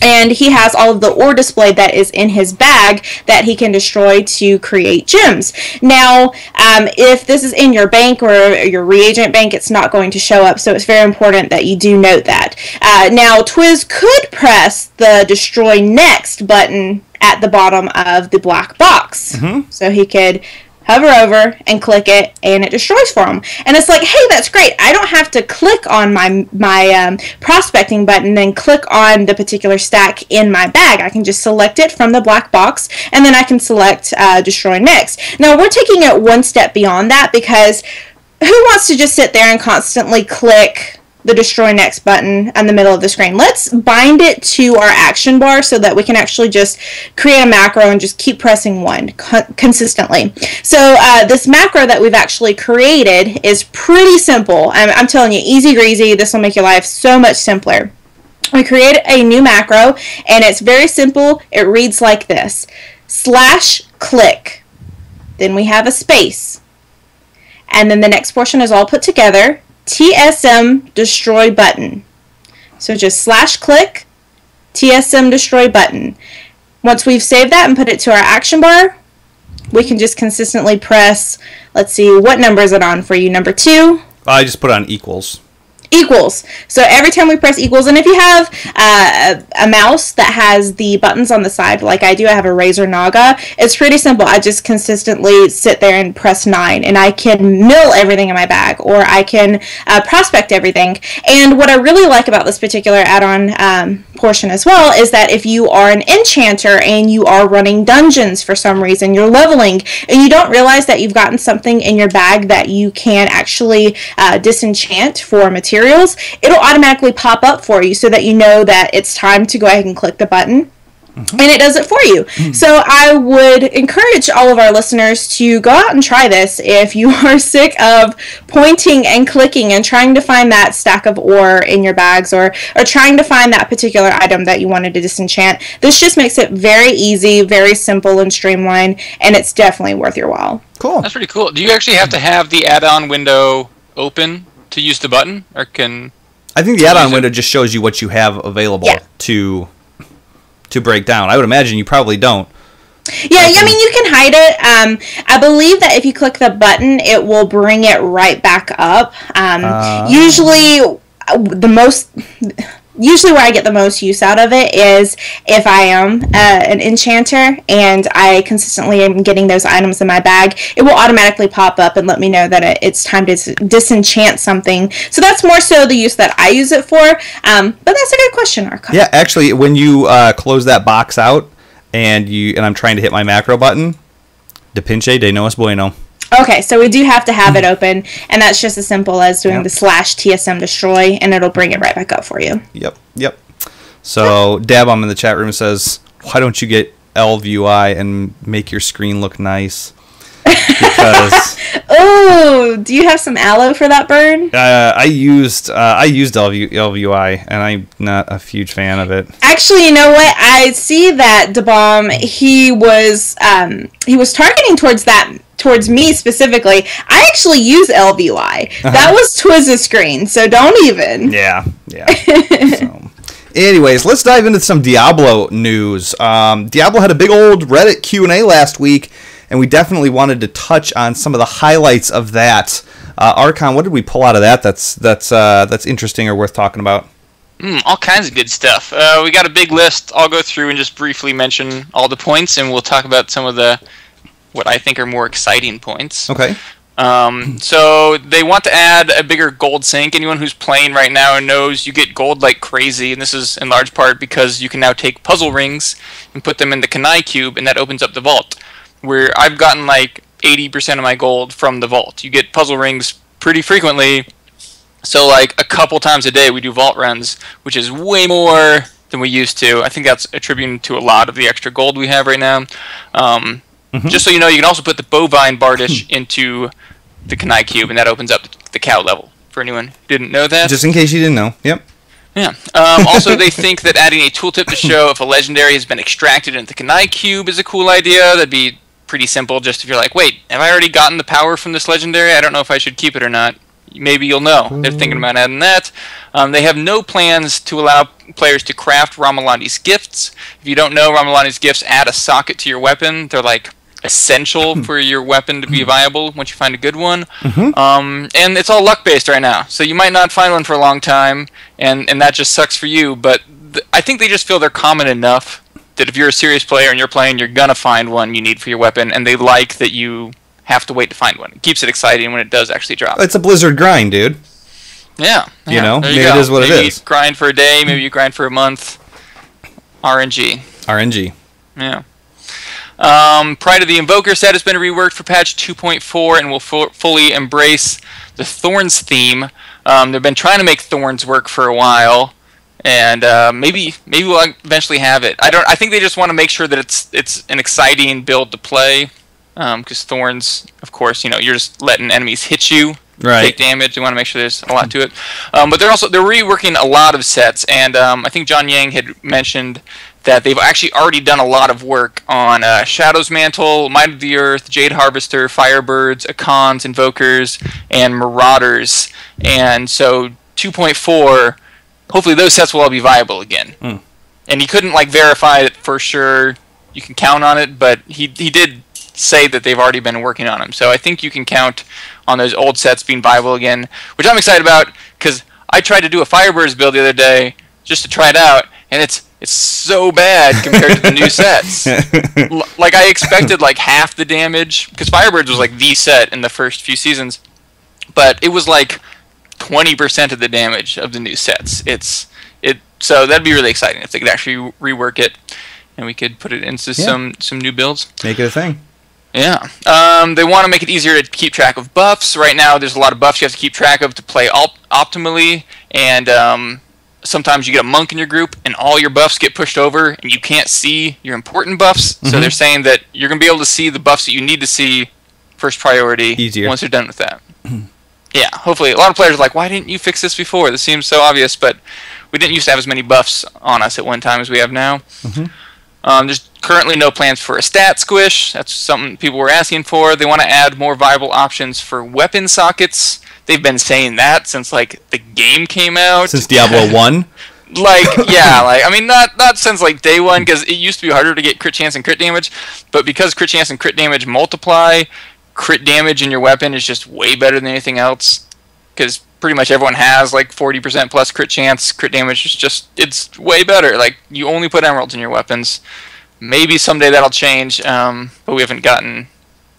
and he has all of the ore displayed that is in his bag that he can destroy to create gems. Now, if this is in your bank or your reagent bank, it's not going to show up, so it's very important that you do note that. Now, Twizz could press the Destroy Next button at the bottom of the black box. So he could hover over and click it, and it destroys for him. And it's like, hey, that's great. I don't have to click on my prospecting button and click on the particular stack in my bag. I can just select it from the black box, and then I can select Destroy Next. Now, we're taking it one step beyond that, because who wants to just sit there and constantly click the Destroy Next button in the middle of the screen? Let's bind it to our action bar so that we can actually just create a macro and just keep pressing one consistently. So this macro that we've actually created is pretty simple. I'm telling you, easy greasy. This will make your life so much simpler. We create a new macro, and it's very simple. It reads like this: /click. Then we have a space. And then the next portion is all put together. TSM destroy button. So just /click, TSM destroy button. Once we've saved that and put it to our action bar, we can just consistently press, let's see, what number is it on for you? Number 2? I just put on equals. Equals. So every time we press equals, and if you have a mouse that has the buttons on the side, like I do, I have a Razer Naga, it's pretty simple. I just consistently sit there and press 9, and I can mill everything in my bag, or I can prospect everything. And what I really like about this particular add-on portion as well is that if you are an enchanter and you are running dungeons for some reason, you're leveling, and you don't realize that you've gotten something in your bag that you can actually disenchant for materials, materials, it'll automatically pop up for you so that you know that it's time to go ahead and click the button. And it does it for you. So I would encourage all of our listeners to go out and try this if you are sick of pointing and clicking and trying to find that stack of ore in your bags, or trying to find that particular item that you wanted to disenchant. This just makes it very easy, very simple and streamlined, and it's definitely worth your while. Cool. That's pretty cool. Do you actually have to have the add-on window open to use the button, or can... I think the add-on window just shows you what you have available to break down. I would imagine you probably don't. Yeah, I mean, you can hide it. I believe that if you click the button, it will bring it right back up. Usually where I get the most use out of it is if I am an enchanter and I consistently am getting those items in my bag, it will automatically pop up and let me know that it's time to disenchant something. So that's more so the use that I use it for. But that's a good question, Archive. Yeah, actually, when you close that box out and I'm trying to hit my macro button, de pinche de no es bueno. Okay, so we do have to have it open, and that's just as simple as doing the /TSM destroy, and it'll bring it right back up for you. Yep. So Dabom in the chat room says, why don't you get LVUI and make your screen look nice? Because oh, do you have some aloe for that burn? I used LVUI, and I'm not a huge fan of it. Actually, you know what? I see that Dabom, he was targeting towards me specifically. I actually use LVUI. That was Twizz's screen, so don't even. Yeah. So, anyways, let's dive into some Diablo news. Diablo had a big old Reddit Q A last week, and we definitely wanted to touch on some of the highlights of that. Archon, what did we pull out of that that's interesting or worth talking about? All kinds of good stuff. We got a big list. I'll go through and just briefly mention all the points, and we'll talk about some of what I think are more exciting points. Okay. So they want to add a bigger gold sink. Anyone who's playing right now knows you get gold like crazy, and this is in large part because you can now take puzzle rings and put them in the Kanai cube, and that opens up the vault, where I've gotten like 80% of my gold from the vault. You get puzzle rings pretty frequently, so like a couple times a day we do vault runs, which is way more than we used to. I think that's attributing to a lot of the extra gold we have right now. Just so you know, you can also put the bovine bardish into the Kanai cube, and that opens up the cow level, for anyone who didn't know that. Just in case you didn't know. Yep. Yeah. Also, they think that adding a tooltip to show if a legendary has been extracted into the Kanai cube is a cool idea. That'd be pretty simple, just if you're like, wait, have I already gotten the power from this legendary? I don't know if I should keep it or not. Maybe you'll know. They're thinking about adding that. They have no plans to allow players to craft Ramalani's gifts. If you don't know, Ramalani's gifts add a socket to your weapon. They're like essential for your weapon to be viable once you find a good one. And it's all luck based right now, so you might not find one for a long time, and that just sucks for you. But I think they just feel they're common enough that if you're a serious player and you're playing, you're gonna find one you need for your weapon, and they like that you have to wait to find one. It keeps it exciting when it does actually drop. It's a Blizzard grind, dude. Yeah. You know, there maybe go. it is what maybe it is. You grind for a day, maybe you grind for a month. RNG. Yeah. Pride of the Invoker set has been reworked for patch 2.4 and will fully embrace the Thorns theme. They've been trying to make Thorns work for a while, and maybe we'll eventually have it. I think they just want to make sure that it's an exciting build to play, because Thorns, of course, you're just letting enemies hit you. Right. Take damage. They want to make sure there's a lot to it. But they're reworking a lot of sets, and I think John Yang had mentioned that they've actually already done a lot of work on Shadow's Mantle, Might of the Earth, Jade Harvester, Firebirds, Akans, Invokers, and Marauders. And so 2.4, hopefully those sets will all be viable again. And he couldn't verify it for sure. You can count on it, but he did say that they've already been working on them. So I think you can count on those old sets being viable again, which I'm excited about, because I tried to do a Firebirds build the other day just to try it out, and it's so bad compared to the new sets. I expected half the damage, because Firebirds was the set in the first few seasons, but it was 20% of the damage of the new sets. So that'd be really exciting if they could actually rework it, and we could put it into some new builds. Make it a thing. Yeah. They want to make it easier to keep track of buffs. Right now, there's a lot of buffs you have to keep track of to play optimally, and sometimes you get a monk in your group, and all your buffs get pushed over, and you can't see your important buffs. Mm-hmm. So they're saying that you're going to be able to see the buffs that you need to see first priority once you're done with that. Yeah, hopefully. A lot of players are like, why didn't you fix this before? This seems so obvious, but we didn't used to have as many buffs on us at one time as we have now. Mm-hmm. There's currently no plans for a stat squish. That's something people were asking for. They want to add more viable options for weapon sockets. They've been saying that since, like, the game came out. Since Diablo 1? Not since, like, day one, because it used to be harder to get crit chance and crit damage, but because crit chance and crit damage multiply, crit damage in your weapon is just way better than anything else, because pretty much everyone has, like, 40% plus crit chance. Crit damage is just, it's way better. Like, you only put emeralds in your weapons. Maybe someday that'll change, but we haven't gotten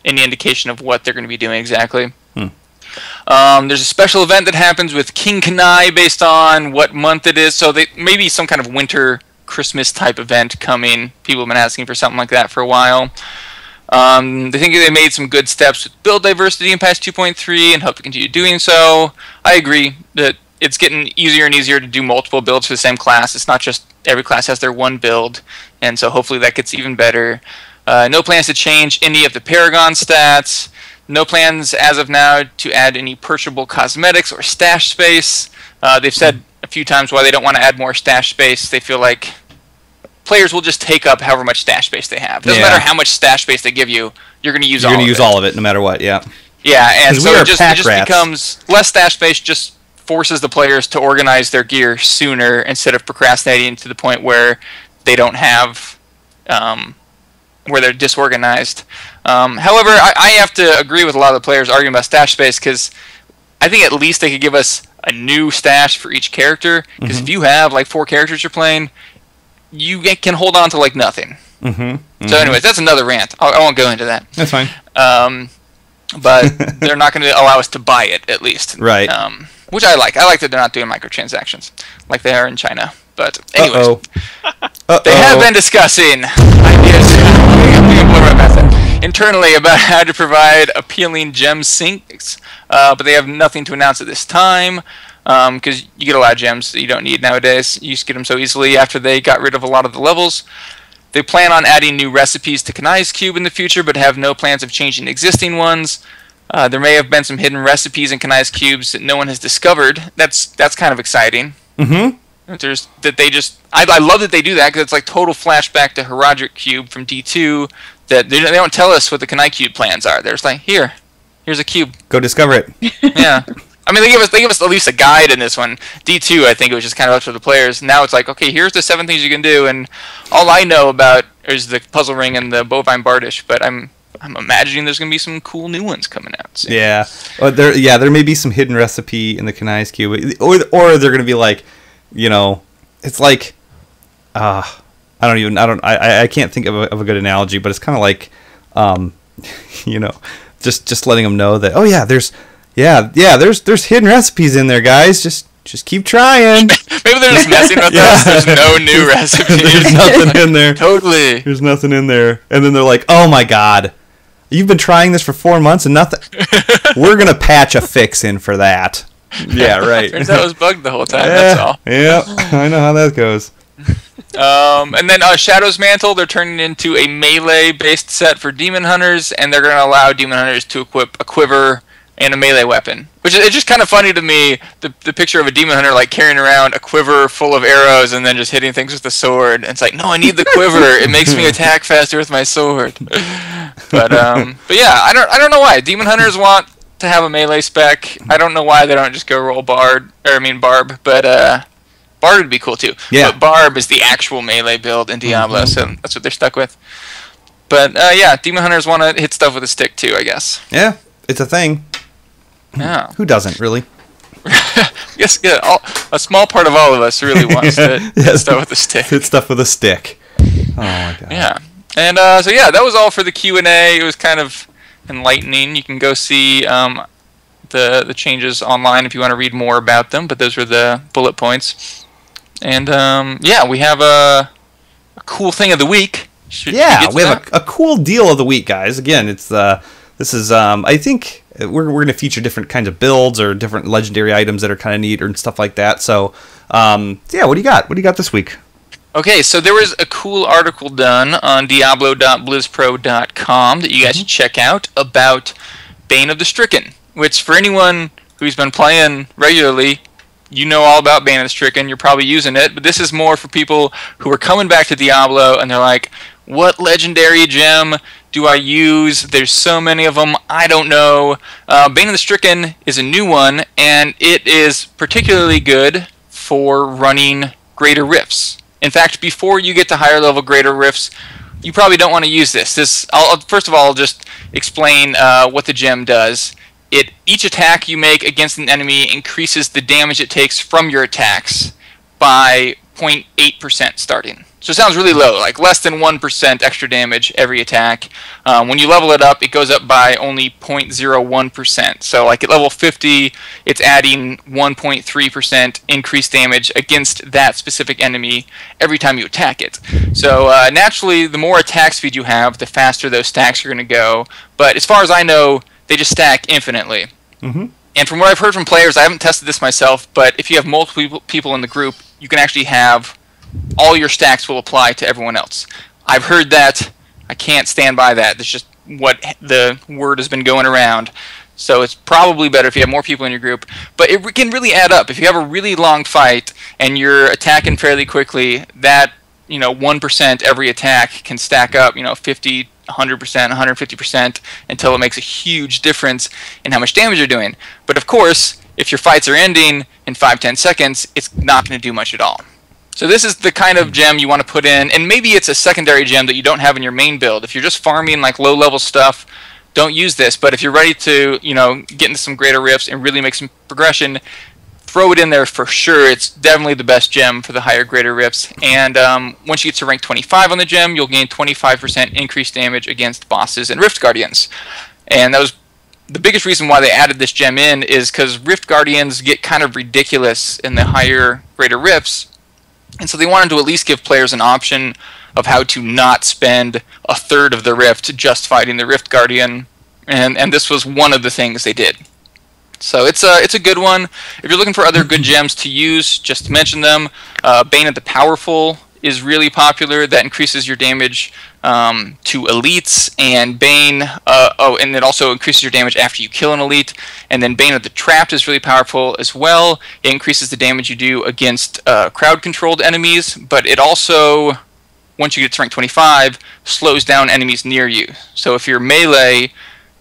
any indication of what they're going to be doing exactly. There's a special event that happens with King Kanai based on what month it is, so maybe some kind of winter Christmas type event coming. People have been asking for something like that for a while. They think they made some good steps with build diversity in patch 2.3 and hope to continue doing so. I agree that it's getting easier and easier to do multiple builds for the same class. It's not just every class has their one build, and so hopefully that gets even better. No plans to change any of the Paragon stats. No plans as of now to add any purchasable cosmetics or stash space. They've said a few times why they don't want to add more stash space. They feel like players will just take up however much stash space they have. Doesn't matter how much stash space they give you, you're going to use all of it. You're going to use all of it no matter what, yeah. Yeah, and so it just becomes less stash space, just forces the players to organize their gear sooner instead of procrastinating to the point where they don't have, where they're disorganized. However, I have to agree with a lot of the players arguing about stash space, because I think at least they could give us a new stash for each character, because if you have like 4 characters you're playing, you can hold on to like nothing. So anyways, that's another rant. I won't go into that. That's fine. But they're not going to allow us to buy it, at least. Right. Which I like. I like that they're not doing microtransactions like they are in China. But anyways, they have been discussing ideas internally about how to provide appealing gem sinks, but they have nothing to announce at this time, because you get a lot of gems that you don't need nowadays. You just get them so easily after they got rid of a lot of the levels. They plan on adding new recipes to Kanai's Cube in the future, but have no plans of changing existing ones. There may have been some hidden recipes in Kanai's Cubes that no one has discovered. That's kind of exciting. I love that they do that, because it's like total flashback to Herodric Cube from D2. That they don't tell us what the Kanai Cube plans are. They're just like, here's a cube. Go discover it. Yeah. I mean, they give us at least a guide in this one. D2, I think it was just kind of up to the players. Now it's like, okay, here's the 7 things you can do, and all I know about is the puzzle ring and the bovine bardish, but I'm imagining there's going to be some cool new ones coming out soon. Yeah. There may be some hidden recipe in the Kanai's Cube, or they're going to be like, it's like, I can't think of a good analogy, but it's kind of like, just letting them know that, there's hidden recipes in there, guys. Just keep trying. Maybe they're just messing with us. There's no new recipes. There's nothing in there. Totally. There's nothing in there. And then they're like, oh my god, you've been trying this for 4 months and nothing. We're going to patch a fix in for that. Yeah, right. Turns out it was bugged the whole time, that's all. Yeah, I know how that goes. And then Shadow's Mantle, they're turning into a melee-based set for Demon Hunters, and they're going to allow Demon Hunters to equip a quiver and a melee weapon. Which is just kind of funny to me, the picture of a Demon Hunter like carrying around a quiver full of arrows and then just hitting things with the sword. And it's like, no, I need the quiver. It makes me attack faster with my sword. But yeah, I don't know why. Demon Hunters want to have a melee spec. I don't know why they don't just go roll Barb, but Barb would be cool too. Yeah. But Barb is the actual melee build in Diablo, so that's what they're stuck with. But yeah, Demon Hunters want to hit stuff with a stick too, I guess. Yeah, it's a thing. Yeah. Who doesn't, really? Yes, yeah, a small part of all of us really wants to hit stuff with a stick. Hit stuff with a stick. Oh my god. Yeah. And so yeah, that was all for the Q&A. It was kind of enlightening. You can go see the changes online if you want to read more about them, but those were the bullet points. And yeah, we have a cool thing of the week. Yeah, we have a cool deal of the week, guys. Again, this is I think we're going to feature different kinds of builds or different legendary items that are kind of neat and stuff like that. So, yeah, what do you got? What do you got this week? Okay, so there was a cool article done on Diablo.BlizzPro.com that you guys should check out about Bane of the Stricken, which for anyone who's been playing regularly, you know all about Bane of the Stricken. You're probably using it, but this is more for people who are coming back to Diablo and they're like, what legendary gem do I use? There's so many of them, I don't know. Bane of the Stricken is a new one, and it is particularly good for running Greater Rifts. In fact, before you get to higher level Greater Rifts, you probably don't want to use this. First of all, I'll just explain what the gem does. Each attack you make against an enemy increases the damage it takes from your attacks by 0.8% starting. So it sounds really low, like less than 1% extra damage every attack. When you level it up, it goes up by only 0.01%. So like at level 50, it's adding 1.3% increased damage against that specific enemy every time you attack it. So naturally, the more attack speed you have, the faster those stacks are going to go. But as far as I know, they just stack infinitely. Mm-hmm. And from what I've heard from players, I haven't tested this myself, but if you have multiple people in the group, you can actually have all your stacks will apply to everyone else. I've heard that. I can't stand by that. That's just what the word has been going around. So it's probably better if you have more people in your group. But it can really add up. If you have a really long fight and you're attacking fairly quickly, that 1% every attack can stack up 50, 100%, 150% until it makes a huge difference in how much damage you're doing. But of course, if your fights are ending in 5-10 seconds, it's not going to do much at all. So this is the kind of gem you want to put in, and maybe it's a secondary gem that you don't have in your main build. If you're just farming like low-level stuff, don't use this. But if you're ready to, get into some Greater Rifts and really make some progression, throw it in there for sure. It's definitely the best gem for the higher Greater Rifts. And once you get to rank 25 on the gem, you'll gain 25% increased damage against bosses and Rift Guardians. And that was the biggest reason why they added this gem in, is because Rift Guardians get kind of ridiculous in the higher Greater Rifts. And so they wanted to at least give players an option of how to not spend a third of the Rift just fighting the Rift Guardian. And this was one of the things they did. So it's a good one. If you're looking for other good gems to use, just to mention them, Bane of the Powerful is really popular. That increases your damage to elites, and Bane, and it also increases your damage after you kill an elite. And then Bane of the Trapped is really powerful as well. It increases the damage you do against crowd-controlled enemies, but it also, once you get to rank 25, slows down enemies near you. So if you're melee,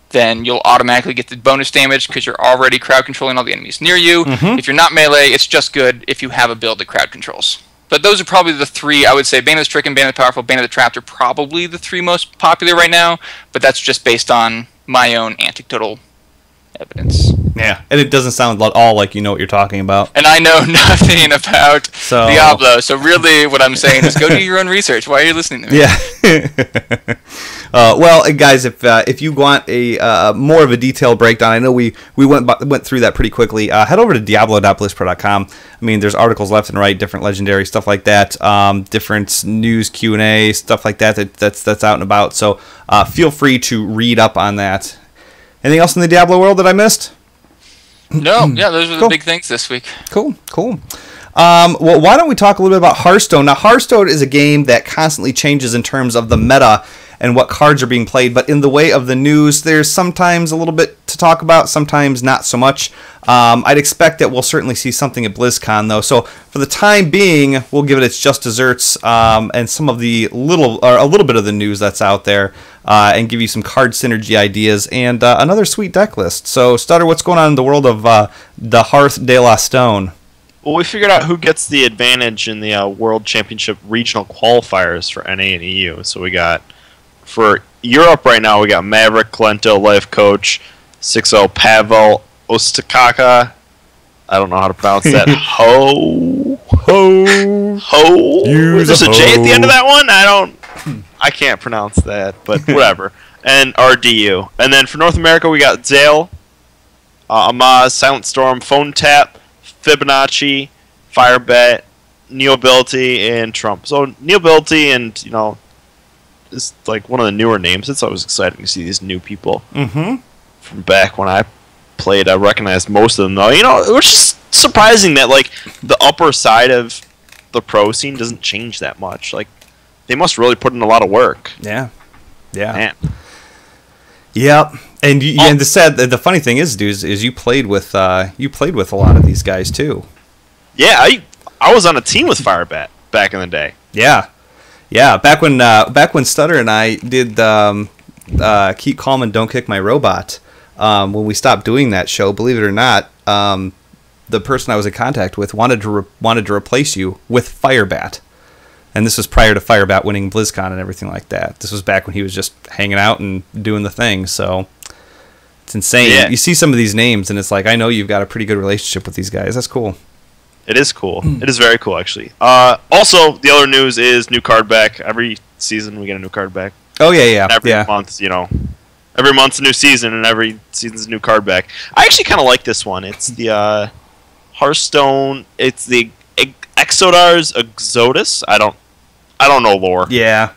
then you'll automatically get the bonus damage because you're already crowd controlling all the enemies near you. Mm-hmm. If you're not melee, it's just good if you have a build that crowd controls. But those are probably the three, I would say. Bane of the Stricken, Bane of the Powerful, Bane of the Trapped are probably the three most popular right now, but that's just based on my own anecdotal evidence. Yeah, and it doesn't sound at all like you know what you're talking about. And I know nothing about Diablo, so really what I'm saying is go do your own research. Why are you listening to me? Yeah. Well, guys, if you want a more of a detailed breakdown, I know we went through that pretty quickly. Head over to Diablo.BlizzPro.com. I mean, there's articles left and right, different legendary stuff like that, different news Q A stuff like that's out and about. So feel free to read up on that. Anything else in the Diablo world that I missed? No, yeah, those are the big things this week. Cool. Well, why don't we talk a little bit about Hearthstone? Now, Hearthstone is a game that constantly changes in terms of the meta and what cards are being played, but in the way of the news, there's sometimes a little bit to talk about, sometimes not so much. I'd expect that we'll certainly see something at BlizzCon, though. So for the time being, we'll give it its just desserts and some of a little bit of the news that's out there, and give you some card synergy ideas and another sweet deck list. So, Stutter, what's going on in the world of the Hearth de la Stone? Well, we figured out who gets the advantage in the World Championship regional qualifiers for NA and EU. So we got, for Europe right now, we got Maverick, Kalento, Life Coach, 6-0 Pavel, Ostakaka. I don't know how to pronounce that. Ho. There's a J at the end of that one? I can't pronounce that, but whatever. And RDU. And then for North America, we got Zale, Amaz, Silent Storm, Phone Tap, Fibonacci, Firebet, Neobility, and Trump. So Neobility and, is like one of the newer names. It's always exciting to see these new people. Mm-hmm. From back when I played, I recognized most of them though. You know, it was just surprising that like the upper side of the pro scene doesn't change that much. Like they must really put in a lot of work. Yeah. Yeah. Man. Yep. And and the funny thing is, dude, is you played with a lot of these guys too. Yeah, I was on a team with Firebat back in the day. Yeah. Yeah, back when Stutter and I did Keep Calm and Don't Kick My Robot, when we stopped doing that show, believe it or not, the person I was in contact with wanted to replace you with Firebat. And this was prior to Firebat winning BlizzCon and everything like that. This was back when he was just hanging out and doing the thing, so it's insane. Yeah. You see some of these names and it's like, I know you've got a pretty good relationship with these guys. That's cool. It is cool. It is very cool, actually. Also, the other news is new card back. Every season we get a new card back. Oh, yeah. And every month, you know. Every month's a new season, and every season's a new card back. I actually kind of like this one. It's the Hearthstone. It's the Exodar's Exodus. I don't know lore. Yeah.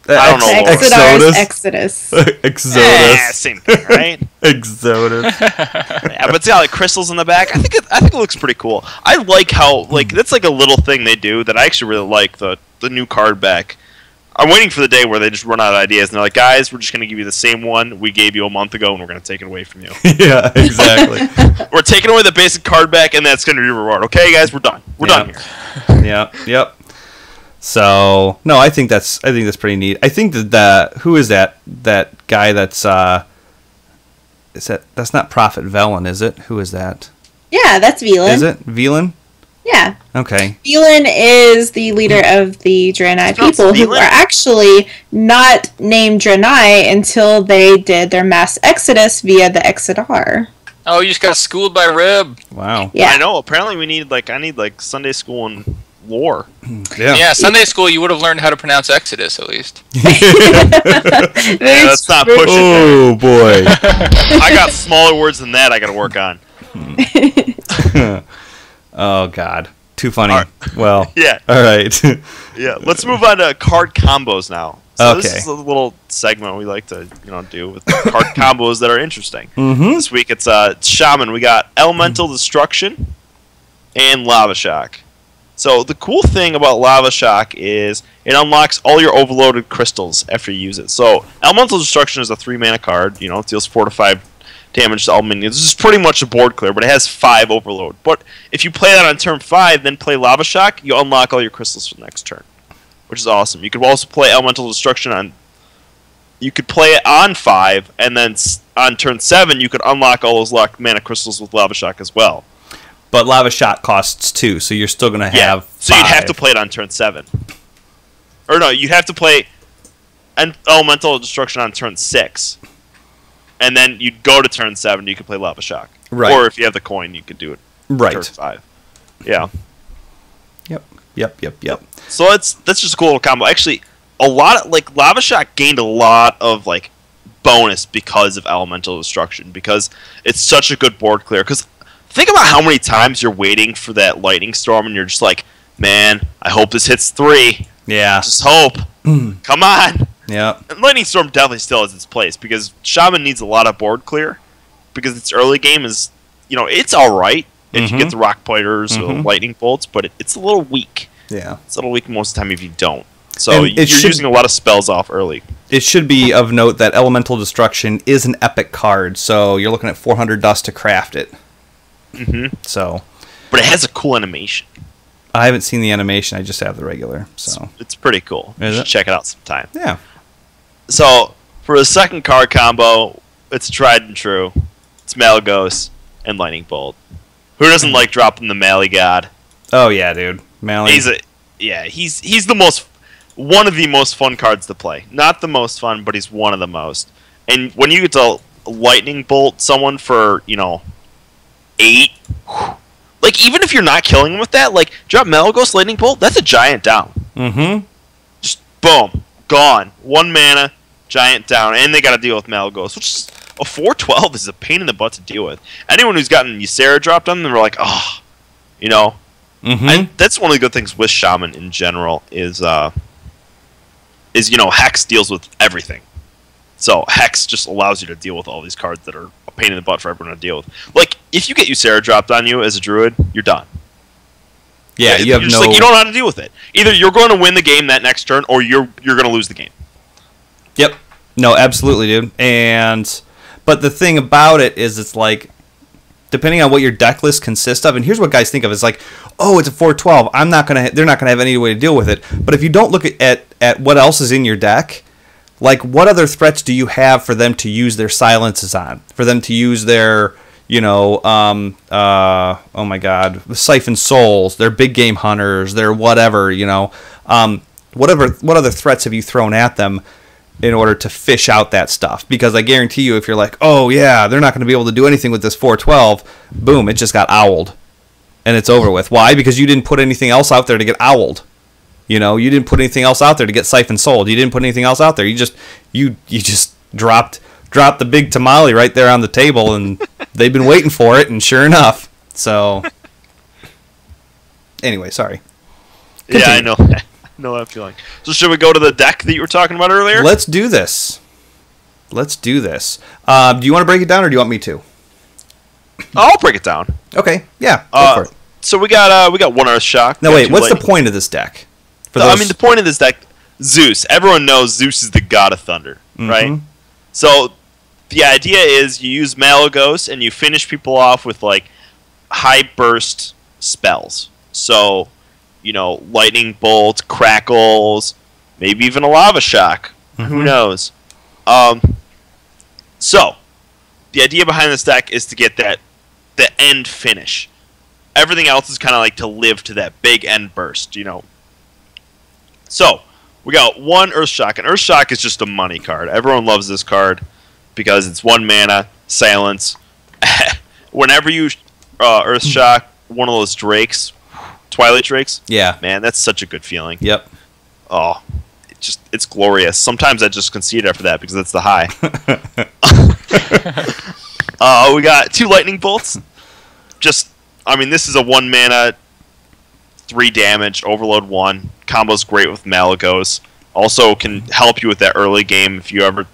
I don't know lore. Exodar's Exodus. Exodus. Same thing, right? Exodus. Yeah, but see how like crystals in the back? I think it looks pretty cool. I like how like that's like a little thing they do that I actually really like the new card back. I'm waiting for the day where they just run out of ideas and they're like, guys, we're just gonna give you the same one we gave you a month ago and we're gonna take it away from you. Yeah, exactly. We're taking away the basic card back and that's gonna be your reward. Okay, guys, we're done. We're done here. Yep. So no, I think that's pretty neat. I think that who is that guy that's not Prophet Velen, is it? Who is that? Yeah, that's Velan. Is it Velan? Yeah. Okay. Velan is the leader of the Draenei people who are actually not named Draenei until they did their mass exodus via the Exodar. Oh, you just got schooled by Rib. Wow. Yeah. I know. Apparently, I need Sunday school and lore. Yeah, Sunday school, you would have learned how to pronounce Exodus at least. That's not pushing. Oh boy. I got smaller words than that. I got to work on. Oh god, too funny. Right. Well, yeah. All right. Yeah. Let's move on to card combos now. So okay. This is a little segment we like to do with card combos that are interesting. Mm-hmm. This week it's Shaman. We got Elemental Destruction and Lava Shock. So the cool thing about Lava Shock is it unlocks all your overloaded crystals after you use it. So Elemental Destruction is a 3-mana card. You know, it deals 4 to 5 damage to all minions. This is pretty much a board clear, but it has 5 overload. But if you play that on turn 5, then play Lava Shock, you unlock all your crystals for the next turn, which is awesome. You could also play Elemental Destruction on. You could play it on 5, and then on turn 7, you could unlock all those locked mana crystals with Lava Shock as well. But Lava Shock costs 2, so you're still going to have 5. So you'd have to play it on turn 7. Or no, you'd have to play Elemental Destruction on turn 6. And then you'd go to turn 7, you could play Lava Shock. Right. Or if you have the coin, you could do it turn 5. Yeah. Yep. So that's just a cool little combo. Actually, a lot of Lava Shock gained a lot of bonus because of Elemental Destruction, because it's such a good board clear. Because think about how many times you're waiting for that Lightning Storm and you're just like, man, I hope this hits 3. Yeah. Just hope. Come on. Yeah. And Lightning Storm definitely still has its place because Shaman needs a lot of board clear because its early game is, it's alright if you get the Rock Pointers or Lightning Bolts, but it's a little weak. Yeah. It's a little weak most of the time if you don't. So you're should, using a lot of spells off early. It should be of note that Elemental Destruction is an epic card, so you're looking at 400 dust to craft it. Mm-hmm. So, but it has a cool animation. I haven't seen the animation. I just have the regular. So it's pretty cool. You should check it out sometime. Yeah. So for the second card combo, it's tried and true. It's Malygos and Lightning Bolt. Who doesn't like dropping the Mally God? Oh yeah, dude. Mally. He's one of the most fun cards to play. Not the most fun, but he's one of the most. And when you get to Lightning Bolt someone for 8. Even if you're not killing him with that, drop Malygos Lightning Bolt, that's a giant down. Mm-hmm. Just boom. Gone. 1 mana, giant down. And they got to deal with Malygos, which is a 4/12 is a pain in the butt to deal with. Anyone who's gotten Ysera dropped on them, they're like, oh, Mm-hmm. That's one of the good things with Shaman in general is is, Hex deals with everything. So Hex just allows you to deal with all these cards that are a pain in the butt for everyone to deal with. Like, if you get Ysera dropped on you as a druid, you're done. Yeah, you have you don't know how to deal with it. Either you're going to win the game that next turn, or you're going to lose the game. Yep. No, absolutely, dude. But the thing about it is, it's like, depending on what your deck list consists of, and here's what guys think of, it's like, oh, it's a 4/12. They're not gonna have any way to deal with it. But if you don't look at what else is in your deck, like, what other threats do you have for them to use their silences on? For them to use their, oh my God, Siphon Souls, their big game hunters, their whatever, what other threats have you thrown at them in order to fish out that stuff? Because I guarantee you, if you're like, oh yeah, they're not going to be able to do anything with this 4/12, boom, it just got owled, and it's over with. Why? Because you didn't put anything else out there to get owled. You didn't put anything else out there to get Siphon Sold. You didn't put anything else out there. You just dropped the big tamale right there on the table, and they've been waiting for it, and sure enough. So, anyway, sorry. Continue. Yeah, I know. I know that feeling. So should we go to the deck that you were talking about earlier? Let's do this. Do you want to break it down, or do you want me to? I'll break it down. Okay, yeah, go for it. So we got one Earth Shock. No, wait, what's the point of this deck? The point of this deck, Zeus. Everyone knows Zeus is the god of thunder, right? So the idea is you use Malagos and you finish people off with, like, high burst spells. So, lightning bolt, crackles, maybe even a lava shock. Who knows? So the idea behind this deck is to get the end finish. Everything else is kind of like to live to that big end burst, So we got one Earth Shock, and Earth Shock is just a money card. Everyone loves this card because it's 1 mana, silence. Whenever you Earth Shock one of those drakes, Twilight Drakes, yeah, man, that's such a good feeling. Yep. Oh, it's glorious. Sometimes I just concede after that because it's the high. We got 2 Lightning Bolts. This is a 1 mana, 3 damage, Overload 1. Combo's great with Malagos. Also can help you with that early game if you ever...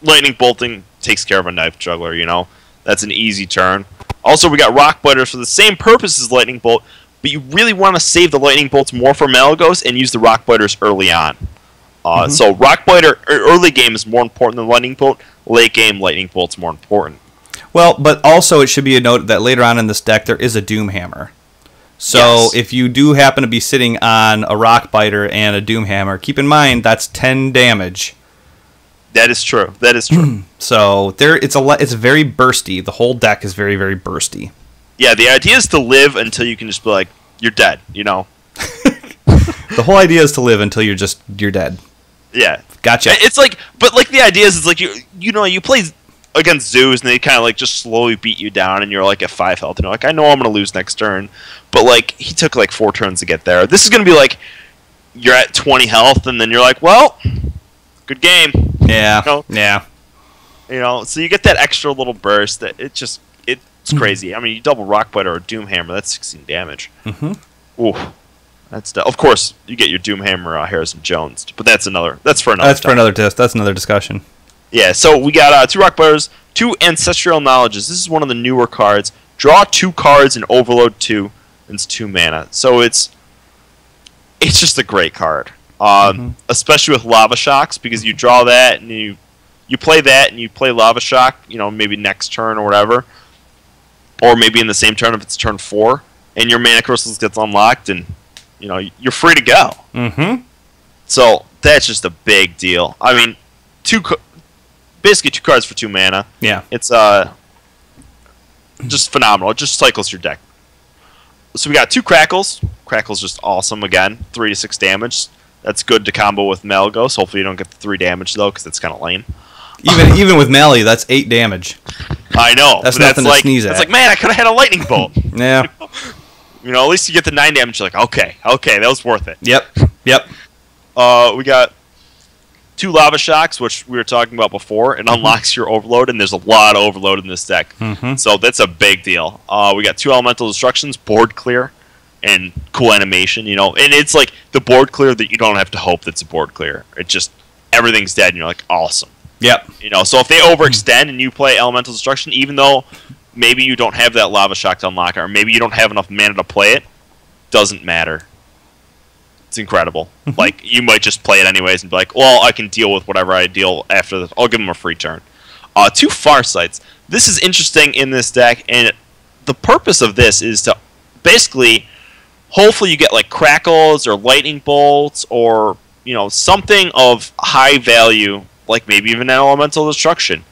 Lightning Bolting takes care of a Knife Juggler, That's an easy turn. Also, we got Rock Biters for the same purpose as Lightning Bolt, but you really want to save the Lightning Bolts more for Malagos and use the Rock Biters early on. So Rock Biter early game is more important than Lightning Bolt. Late game, Lightning Bolt's more important. Well, but also it should be a note that later on in this deck there is a Doom Hammer. So if you do happen to be sitting on a Rock Biter and a Doom Hammer, keep in mind that's 10 damage. That is true. So it's very bursty. The whole deck is very, very bursty. Yeah, the idea is to live until you can just be like, you're dead, The whole idea is to live until you're dead. Yeah. Gotcha. It's like, but like the idea is, it's like you play against Zeus and they kind of like just slowly beat you down and you're like at 5 health and you're like, I know I'm going to lose next turn, but like he took like 4 turns to get there. This is going to be like you're at 20 health and then you're like, well, good game. Yeah. Yeah. So you get that extra little burst that it's crazy. You double Rock Biter or Doom Hammer, that's 16 damage. Ooh. Of course, you get your Doom Hammer, Harrison Jones, but that's for another. That's another discussion. Yeah, so we got 2 Rock Biters, 2 Ancestral Knowledges. This is one of the newer cards. Draw 2 cards and Overload 2, and it's 2 mana. So it's just a great card, especially with Lava Shocks, because you draw that and you play that and you play Lava Shock. Maybe next turn or whatever, or maybe in the same turn if it's turn 4, and your mana crystals gets unlocked and. You're free to go. So that's just a big deal. Basically 2 cards for 2 mana. Yeah. It's just phenomenal. It just cycles your deck. So we got 2 Crackles. Crackle's just awesome again. 3 to 6 damage. That's good to combo with Malagos. Hopefully you don't get the 3 damage though, because that's kind of lame. Even with Mally, that's 8 damage. I know. That's nothing to sneeze at. It's like, man, I could have had a Lightning Bolt. Yeah. At least you get the 9 damage. You're like, okay, that was worth it. Yep. We got 2 Lava Shocks, which we were talking about before. It unlocks your Overload, and there's a lot of Overload in this deck. So that's a big deal. We got 2 Elemental Destructions, board clear, and cool animation, you know. And it's like the board clear that you don't have to hope that's a board clear. It just everything's dead, and you're like, awesome. Yep. You know, so if they overextend and you play Elemental Destruction, even though maybe you don't have that Lava Shock to unlock it, or maybe you don't have enough mana to play it, doesn't matter. It's incredible. Like, you might just play it anyways and be like, well, I can deal with whatever I deal after this. I'll give them a free turn. 2 Farsights. This is interesting in this deck, and the purpose of this is to basically, hopefully you get like Crackles or Lightning Bolts or, you know, something of high value, like maybe even an Elemental Destruction.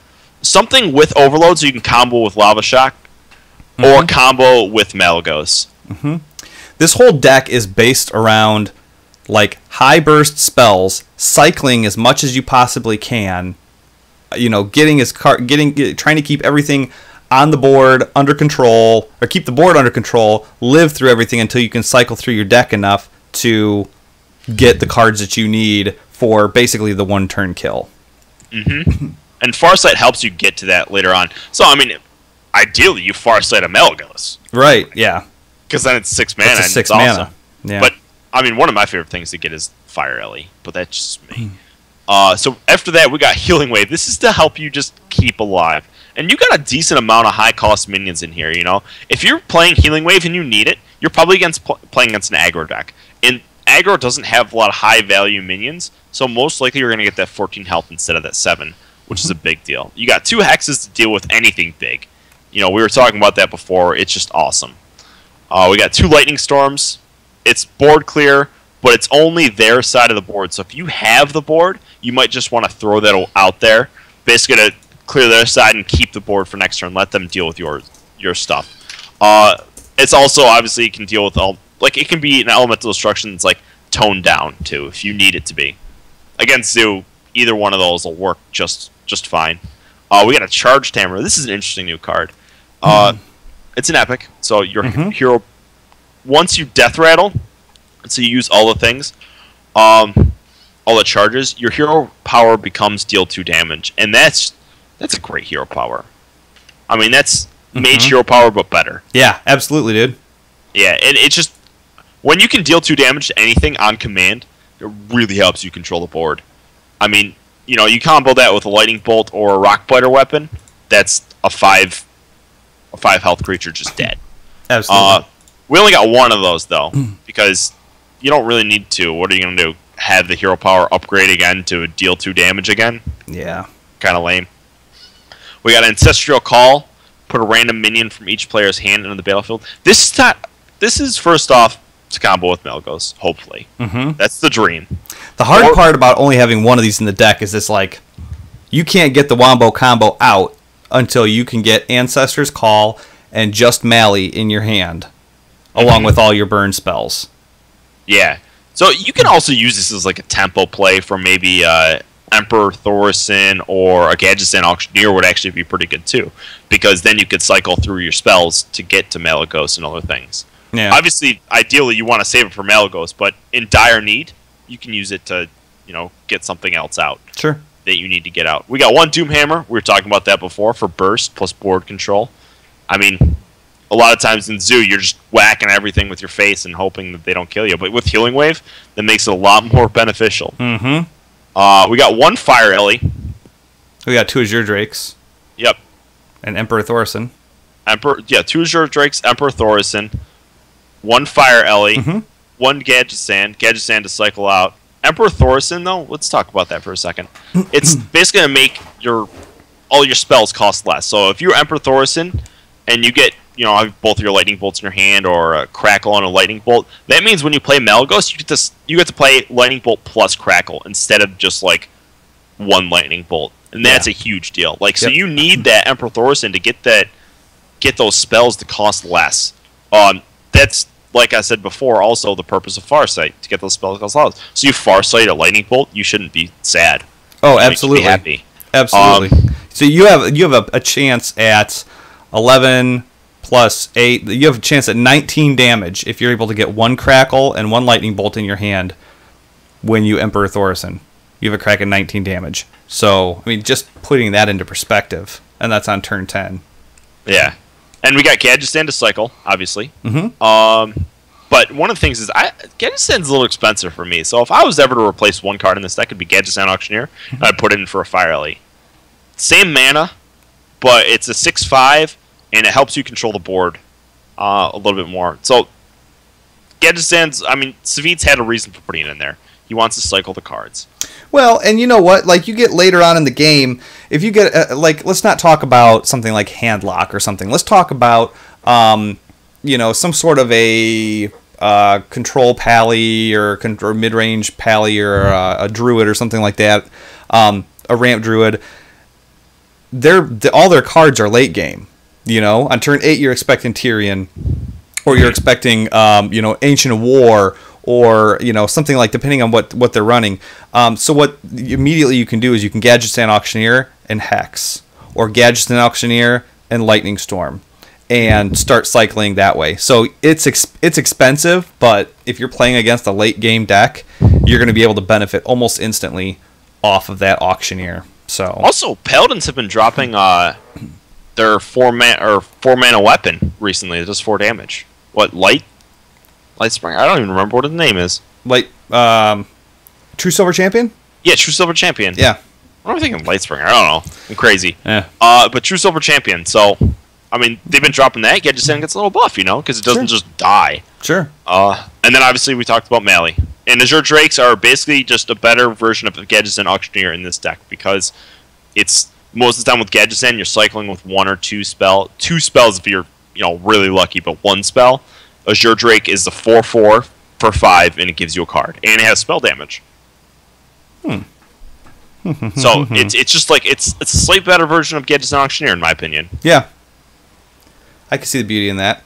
Something with Overload so you can combo with Lava Shock or combo with Malygos. This whole deck is based around like high burst spells, cycling as much as you possibly can, you know, trying to keep everything on the board under control, or keep the board under control, live through everything until you can cycle through your deck enough to get the cards that you need for basically the one turn kill. And Farsight helps you get to that later on. So, I mean, ideally you Farsight a Malygos. Right, yeah. Because then it's 6 mana. It's 6 and it's mana. awesome. Yeah. But, I mean, one of my favorite things to get is Fire Ellie. But that's just me. So after that, we got Healing Wave. This is to help you just keep alive. And you got a decent amount of high-cost minions in here, you know? If you're playing Healing Wave and you need it, you're probably playing against an aggro deck. And aggro doesn't have a lot of high-value minions, so most likely you're going to get that 14 health instead of that 7, which is a big deal. You got 2 hexes to deal with anything big. You know, we were talking about that before. It's just awesome. We got 2 Lightning Storms. It's board clear, but it's only their side of the board. So if you have the board, you might just want to throw that out there, basically to clear their side and keep the board for next turn. Let them deal with your stuff. It's also, obviously, you can deal with like, it can be an Elemental Destruction that's like toned down too, if you need it to be. Against Zoo, either one of those will work just fine. We got a Charged Hammer. This is an interesting new card. It's an epic, so your hero, once you Death Rattle, so you use all the things, all the charges, your hero power becomes deal 2 damage, and that's a great hero power. I mean, that's mage hero power, but better. Yeah, absolutely, dude. Yeah, and it's just, when you can deal 2 damage to anything on command, it really helps you control the board. I mean, you know, you combo that with a Lightning Bolt or a Rock Biter weapon, that's a 5 health creature just dead. Absolutely. We only got 1 of those, though, because you don't really need 2. What are you going to do? Have the hero power upgrade again to deal 2 damage again? Yeah. Kind of lame. We got Ancestral Call. Put a random minion from each player's hand into the battlefield. This is first off to combo with Malygos, hopefully. That's the dream. The hard part about only having 1 of these in the deck is it's like, you can't get the Wombo combo out until you can get Ancestor's Call and just Mally in your hand, along with all your burn spells. Yeah. So you can also use this as like a tempo play for maybe Emperor Thorson or a Gadgetzan Auctioneer would actually be pretty good too, because then you could cycle through your spells to get to Malygos and other things. Yeah. Obviously, ideally, you want to save it for Malygos, but in dire need, you can use it to, you know, get something else out. Sure. That you need to get out. We got 1 Doomhammer. We were talking about that before for burst plus board control. I mean, a lot of times in Zoo, you're just whacking everything with your face and hoping that they don't kill you. But with Healing Wave, that makes it a lot more beneficial. We got 1 Fire Ellie. We got 2 Azure Drakes. Yep. And Emperor Thorson. 2 Azure Drakes, Emperor Thorson, 1 Fire Ellie, 1 Gadgetzan to cycle out. Emperor Thorson, though, let's talk about that for a second. It's basically going to make all your spells cost less. So if you're Emperor Thorson and you get, you know, both your Lightning Bolts in your hand or a Crackle and a Lightning Bolt, that means when you play Malygos, you get to play Lightning Bolt plus Crackle instead of just like 1 Lightning Bolt. And that's a huge deal. Like, so you need that Emperor Thorson to get those spells to cost less. That's, like I said before, also the purpose of Farsight, to get those spells to cost less. So you Farsight a Lightning Bolt, you shouldn't be sad. Oh, absolutely. You should be happy. Absolutely. So you have a chance at 11 plus 8. You have a chance at 19 damage if you're able to get 1 Crackle and 1 Lightning Bolt in your hand when you Emperor Thorson. You have a crack at 19 damage. So, I mean, just putting that into perspective, and that's on turn 10. Yeah. And we got Gadgetzan to cycle, obviously. But But one of the things is, Gadget Stand's a little expensive for me. So if I was ever to replace one card in this deck, it'd be Gadget Stand Auctioneer. And I'd put it in for a Fire Ellie. Same mana, but it's a 6/5, and it helps you control the board a little bit more. So Gadget Stand's, I mean, Savit's had a reason for putting it in there. He wants to cycle the cards. Well, and you know what? Like, you get later on in the game, if you get, like, let's not talk about something like Handlock or something. Let's talk about, you know, some sort of a control pally or mid-range pally or a druid or something like that, a ramp druid. All their cards are late game. You know, on turn 8, you're expecting Tyrion, or you're expecting, you know, Ancient War, or, you know, something like, depending on what they're running. So what immediately you can do is you can Gadget Stand Auctioneer and Hex, or Gadget Stand Auctioneer and Lightning Storm, and start cycling that way. So it's expensive, but if you're playing against a late game deck, you're going to be able to benefit almost instantly off of that Auctioneer. So also, Paladins have been dropping their 4-mana weapon recently. It does 4 damage. What, Lightspring? I don't even remember what the name is. True Silver Champion? Yeah, True Silver Champion. Yeah. What am I thinking? Lightspring? I don't know. I'm crazy. Yeah. But True Silver Champion. So, I mean, they've been dropping that. Gadget Stand gets a little buff, you know, because it doesn't just die. Sure. And then obviously we talked about Mally. And Azure Drakes are basically just a better version of Gadget Stand Auctioneer in this deck, because it's most of the time with Gadget Stand you're cycling with 1 or 2 spells. 2 spells if you're, you know, really lucky, but 1 spell. Azure Drake is the 4/4 for 5, and it gives you a card, and it has spell damage. So it's just like it's a slightly better version of Gadget Stand Auctioneer in my opinion. Yeah, I can see the beauty in that.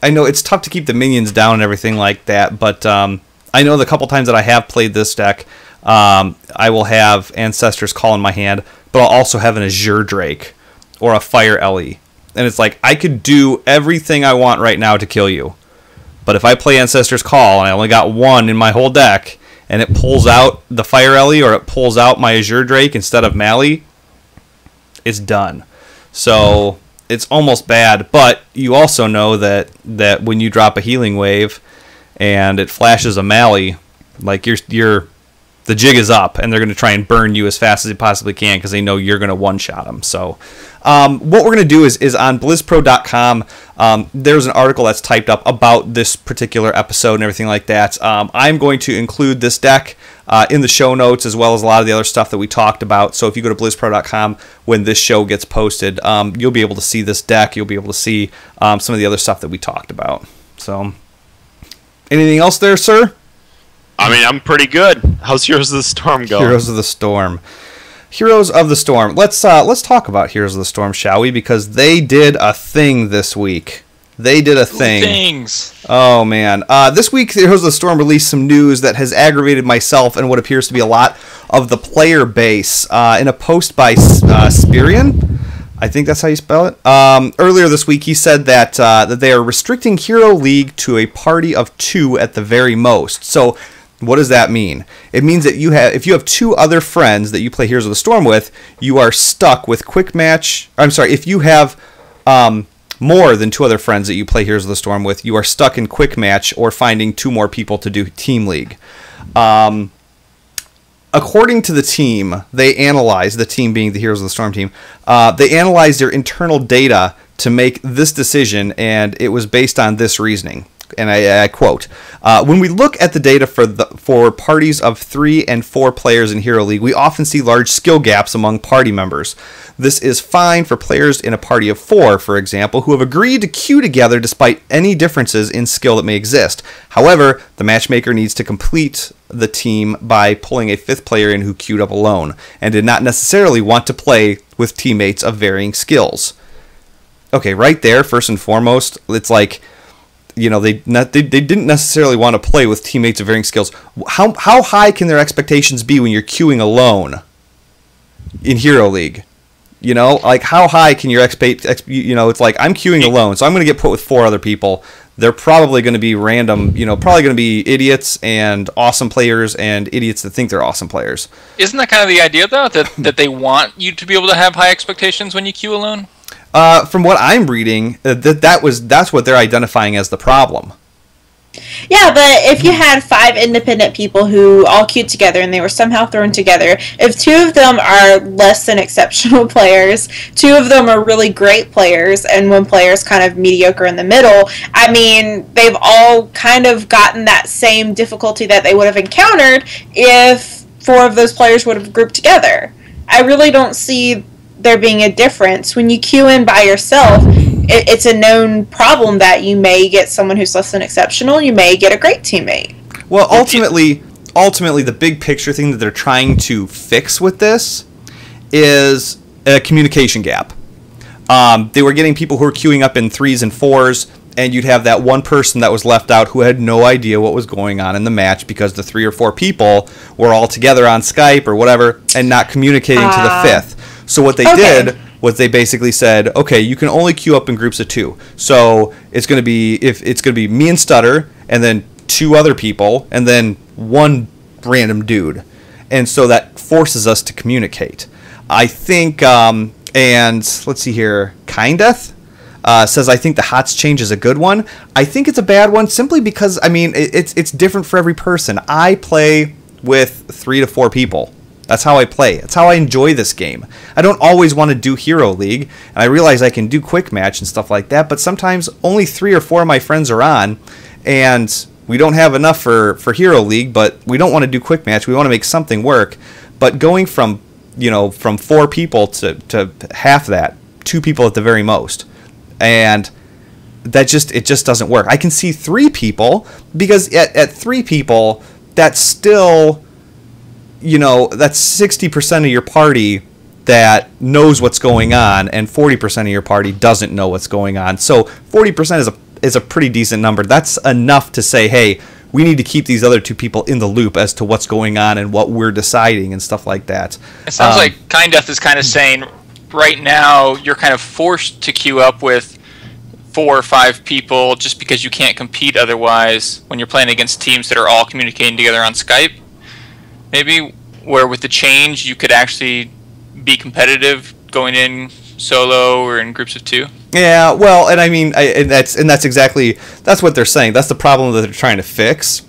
I know it's tough to keep the minions down and everything like that, but I know the couple times that I have played this deck, I will have Ancestor's Call in my hand, but I'll also have an Azure Drake or a Fire Ellie. And it's like, I could do everything I want right now to kill you. But if I play Ancestor's Call and I only got 1 in my whole deck, and it pulls out the Fire Ellie or it pulls out my Azure Drake instead of Mally, it's done. So it's almost bad. But you also know that when you drop a Healing Wave and it flashes a Mally, like the jig is up, and they're going to try and burn you as fast as they possibly can because they know you're going to one-shot them. So what we're going to do is on BlizzPro.com, there's an article that's typed up about this particular episode and everything like that. I'm going to include this deck in the show notes, as well as a lot of the other stuff that we talked about. So if you go to BlizzPro.com when this show gets posted, you'll be able to see this deck. You'll be able to see some of the other stuff that we talked about. So anything else there, sir? I mean, I'm pretty good. How's Heroes of the Storm going? Heroes of the Storm. Heroes of the Storm. Let's talk about Heroes of the Storm, shall we? Because they did a thing this week. They did a thing. Things. Oh, man. This week, Heroes of the Storm released some news that has aggravated myself and what appears to be a lot of the player base. In a post by Spirian, I think that's how you spell it. Earlier this week, he said that they are restricting Hero League to a party of 2 at the very most. So what does that mean? It means that if you have 2 other friends that you play Heroes of the Storm with, you are stuck with quick match. I'm sorry, if you have more than 2 other friends that you play Heroes of the Storm with, you are stuck in quick match or finding 2 more people to do team league. According to the team, they analyzed, the team being the Heroes of the Storm team, they analyzed their internal data to make this decision, and it was based on this reasoning. And I quote, when we look at the data for parties of 3 and 4 players in Hero League, we often see large skill gaps among party members. This is fine for players in a party of 4, for example, who have agreed to queue together despite any differences in skill that may exist. However, the matchmaker needs to complete the team by pulling a 5th player in who queued up alone, and did not necessarily want to play with teammates of varying skills. Okay, right there, first and foremost, it's like, you know, they didn't necessarily want to play with teammates of varying skills. How high can their expectations be when you're queuing alone in Hero League? You know, like, how high can your you know, it's like, I'm queuing alone, so I'm going to get put with 4 other people. They're probably going to be random, you know, probably going to be idiots and awesome players and idiots that think they're awesome players. Isn't that kind of the idea, though, that they want you to be able to have high expectations when you queue alone? From what I'm reading, that's what they're identifying as the problem. Yeah, but if you had 5 independent people who all queued together and they were somehow thrown together, if 2 of them are less than exceptional players, 2 of them are really great players, and 1 player is kind of mediocre in the middle, I mean, they've all kind of gotten that same difficulty that they would have encountered if 4 of those players would have grouped together. I really don't see there being a difference. When you queue in by yourself, it's a known problem that you may get someone who's less than exceptional, you may get a great teammate. Well, ultimately, the big picture thing that they're trying to fix with this is a communication gap. They were getting people who were queuing up in 3s and 4s, and you'd have that one person that was left out who had no idea what was going on in the match because the 3 or 4 people were all together on Skype or whatever and not communicating to the 5th. So what they did was they basically said, okay, you can only queue up in groups of 2. So it's going to be me and Stutter, and then 2 other people, and then 1 random dude. And so that forces us to communicate. I think, and let's see here, Kindeth says, I think the HOTS change is a good one. I think it's a bad one simply because, I mean, it's different for every person. I play with 3 to 4 people. That's how I play. That's how I enjoy this game. I don't always want to do Hero League, and I realize I can do Quick Match and stuff like that, but sometimes only 3 or 4 of my friends are on, and we don't have enough for Hero League, but we don't want to do Quick Match. We want to make something work. But going from 4 people to half that, 2 people at the very most, and it just doesn't work. I can see 3 people, because at 3 people, that's still, that's 60% of your party that knows what's going on, and 40% of your party doesn't know what's going on. So 40% is a pretty decent number. That's enough to say, hey, we need to keep these other 2 people in the loop as to what's going on and what we're deciding and stuff like that. It sounds like Kindeth is kind of saying, right now, you're kind of forced to queue up with 4 or 5 people just because you can't compete otherwise when you're playing against teams that are all communicating together on Skype. Maybe where with the change you could actually be competitive going in solo or in groups of 2. Yeah, well, and I mean, that's what they're saying. That's the problem that they're trying to fix.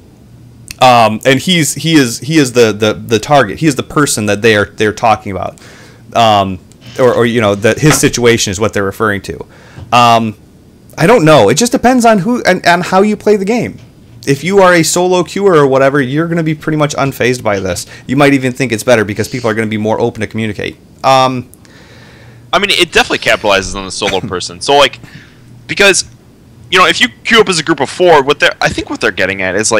And he is the target. He is the person that they're talking about. Or that his situation is what they're referring to. I don't know. It just depends on who and how you play the game. If you are a solo queuer or whatever, you're going to be pretty much unfazed by this. You might even think it's better because people are going to be more open to communicate. I mean, it definitely capitalizes on the solo person. So, because, if you queue up as a group of 4, I think what they're getting at is,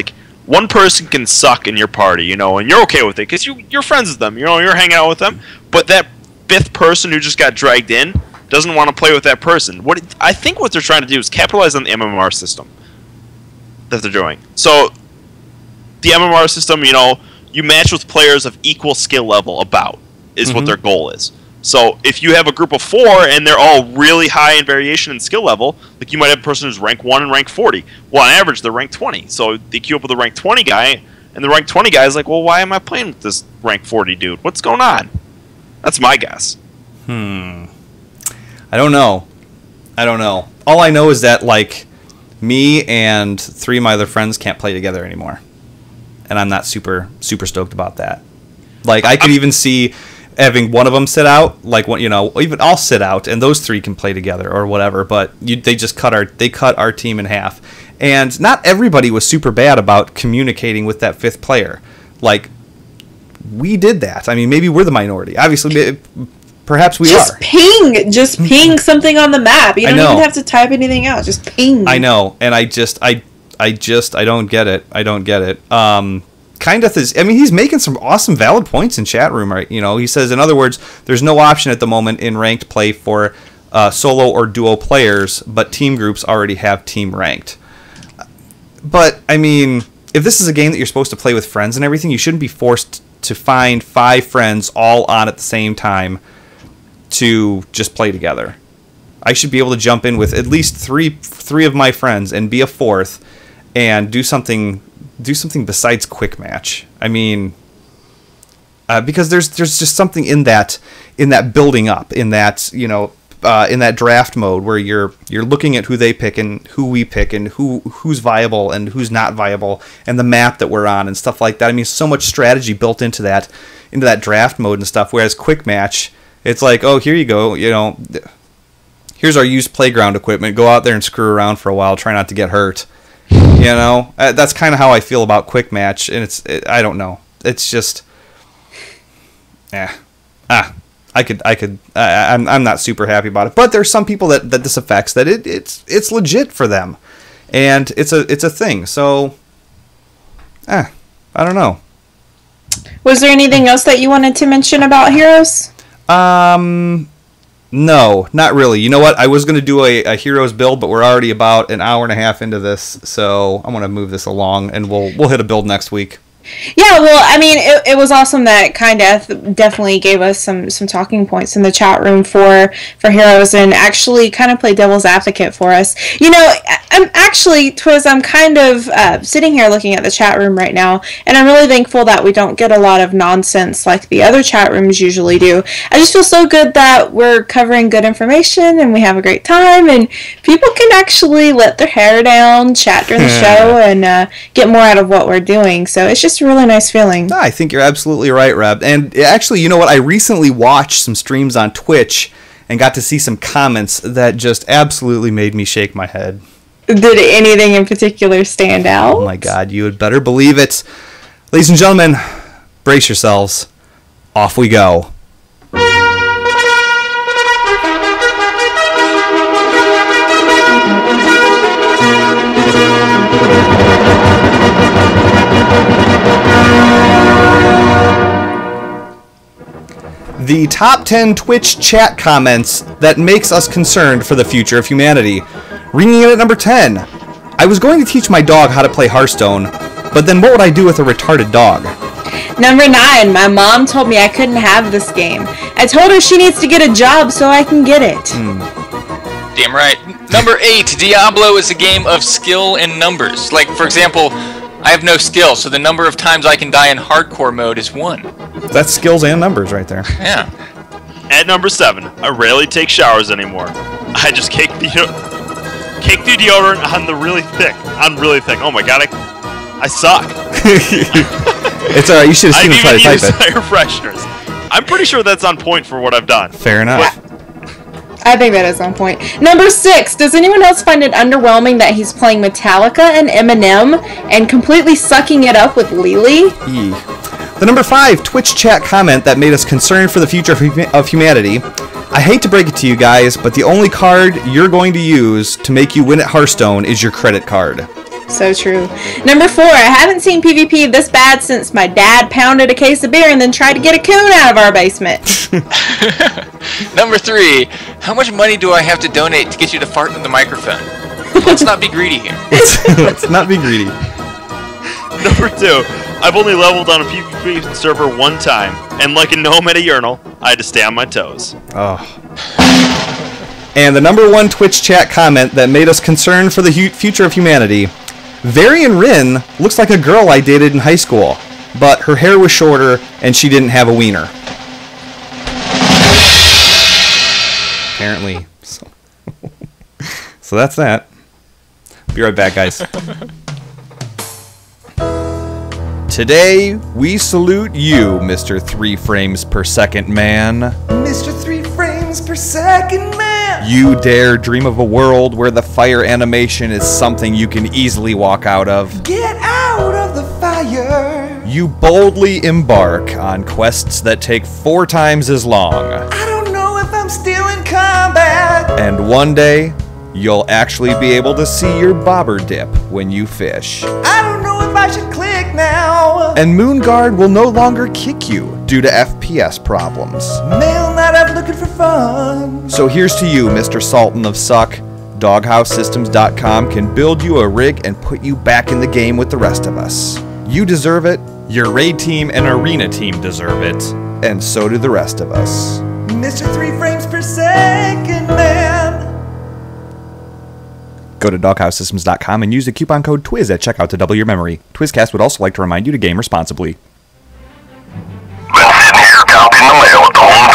one person can suck in your party, and you're okay with it because you're friends with them, you're hanging out with them, but that 5th person who just got dragged in doesn't want to play with that person. I think what they're trying to do is capitalize on the MMR system that they're doing. So, the MMR system, you match with players of equal skill level is what their goal is. So, if you have a group of 4 and they're all really high in variation in skill level, you might have a person who's rank 1 and rank 40. Well, on average, they're rank 20. So, they queue up with a rank 20 guy, and the rank 20 guy is like, well, why am I playing with this rank 40 dude? What's going on? That's my guess. I don't know. All I know is that, me and 3 of my other friends can't play together anymore. And I'm not super stoked about that. I could even see having one of them sit out, even I'll sit out, and those 3 can play together or whatever, but they just cut our team in half. And not everybody was super bad about communicating with that 5th player. We did that. I mean, maybe we're the minority. Obviously, perhaps we are. Just ping something on the map. You don't even have to type anything out. Just ping. I know, and I don't get it. Kindeth is, he's making some awesome valid points in chat room, right? He says, in other words, there's no option at the moment in ranked play for solo or duo players, but team groups already have team ranked. But, if this is a game that you're supposed to play with friends and everything, you shouldn't be forced to find 5 friends all on at the same time to just play together. I should be able to jump in with at least three of my friends and be a 4th and do something besides Quick Match. Because there's just something in that building up, in that in that draft mode where you're looking at who they pick and who we pick and who's viable and who's not viable and the map that we're on and stuff like that. I mean, so much strategy built into that draft mode and stuff. Whereas quick match, it's like, oh, here you go, here's our used playground equipment. Go out there and screw around for a while. Try not to get hurt. That's kind of how I feel about quick match, and I don't know. It's just, I'm not super happy about it. But there's some people that this affects, that it's legit for them, and it's a thing. So, I don't know. Was there anything else that you wanted to mention about Heroes? No, not really. You know what? I was going to do a Heroes build, but we're already about an hour and a half into this, so I'm going to move this along, and we'll hit a build next week. Yeah, well, I mean, it was awesome that kind of definitely gave us some talking points in the chat room for Heroes and actually kind of play devil's advocate for us. I'm actually, Twiz, I'm kind of sitting here looking at the chat room right now, and I'm really thankful that we don't get a lot of nonsense like the other chat rooms usually do. I just feel so good that we're covering good information and we have a great time, and people can actually let their hair down, chat during the show, and get more out of what we're doing. So it's just a really nice feeling. I think you're absolutely right, Reb. And actually, you know what? I recently watched some streams on Twitch and got to see some comments that just absolutely made me shake my head. Did anything in particular stand out? Oh my God, you had better believe it. Ladies and gentlemen, brace yourselves. Off we go. The top 10 Twitch chat comments that makes us concerned for the future of humanity. Ringing in at number 10. I was going to teach my dog how to play Hearthstone, but then what would I do with a retarded dog? Number 9. My mom told me I couldn't have this game. I told her she needs to get a job so I can get it. Damn right. Number 8. Diablo is a game of skill and numbers. Like, for example, I have no skill, so the number of times I can die in hardcore mode is 1. That's skills and numbers right there. Yeah. At number 7, I rarely take showers anymore. I just cake the deodorant on really thick. Oh my God, I suck. It's alright, you should have seen him try to type it. Air fresheners. I'm pretty sure that's on point for what I've done. Fair enough. Yeah. I think that is on point. Number 6. Does anyone else find it underwhelming that he's playing Metallica and Eminem and completely sucking it up with Lily? The number 5 Twitch chat comment that made us concerned for the future of humanity. I hate to break it to you guys, but the only card you're going to use to make you win at Hearthstone is your credit card. So true. Number 4. I haven't seen PvP this bad since my dad pounded a case of beer and then tried to get a coon out of our basement. Number 3. How much money do I have to donate to get you to fart in the microphone? Let's not be greedy here. Let's not be greedy. Number 2. I've only leveled on a PvP server one time, and like a gnome at a urinal, I had to stay on my toes. Oh. And the number 1 Twitch chat comment that made us concerned for the future of humanity. Varian Rin looks like a girl I dated in high school, but her hair was shorter and she didn't have a wiener. Apparently. So that's that. Be right back, guys. Today, we salute you, Mr. 3 frames per second man. Mr. 3 frames per second man! You dare dream of a world where the fire animation is something you can easily walk out of. Get out of the fire! You boldly embark on quests that take 4 times as long. I don't know if I'm still in combat! And one day, you'll actually be able to see your bobber dip when you fish. I don't know if I should click now. And Moonguard will no longer kick you due to FPS problems. Mail not up looking for fun. So here's to you, Mr. Sultan of Suck. DoghouseSystems.com can build you a rig and put you back in the game with the rest of us. You deserve it. Your raid team and arena team deserve it. And so do the rest of us. Mr. 3 frames per second man. Go to DoghouseSystems.com and use the coupon code TWIZ at checkout to double your memory. Twizzcast would also like to remind you to game responsibly. Been sitting here counting the mail at home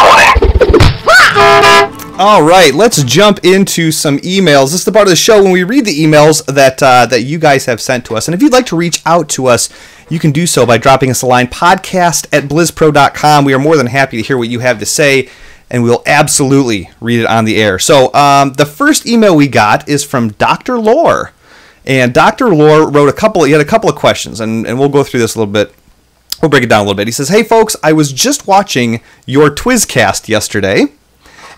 20. All right, let's jump into some emails. This is the part of the show when we read the emails that you guys have sent to us. And if you'd like to reach out to us, you can do so by dropping us a line, podcast@blizzpro.com. We are more than happy to hear what you have to say, and we'll absolutely read it on the air. So the first email we got is from Dr. Lore. And Dr. Lore wrote he had a couple of questions, and we'll go through this a little bit. We'll break it down a little bit. He says, "Hey folks, I was just watching your Twizzcast yesterday,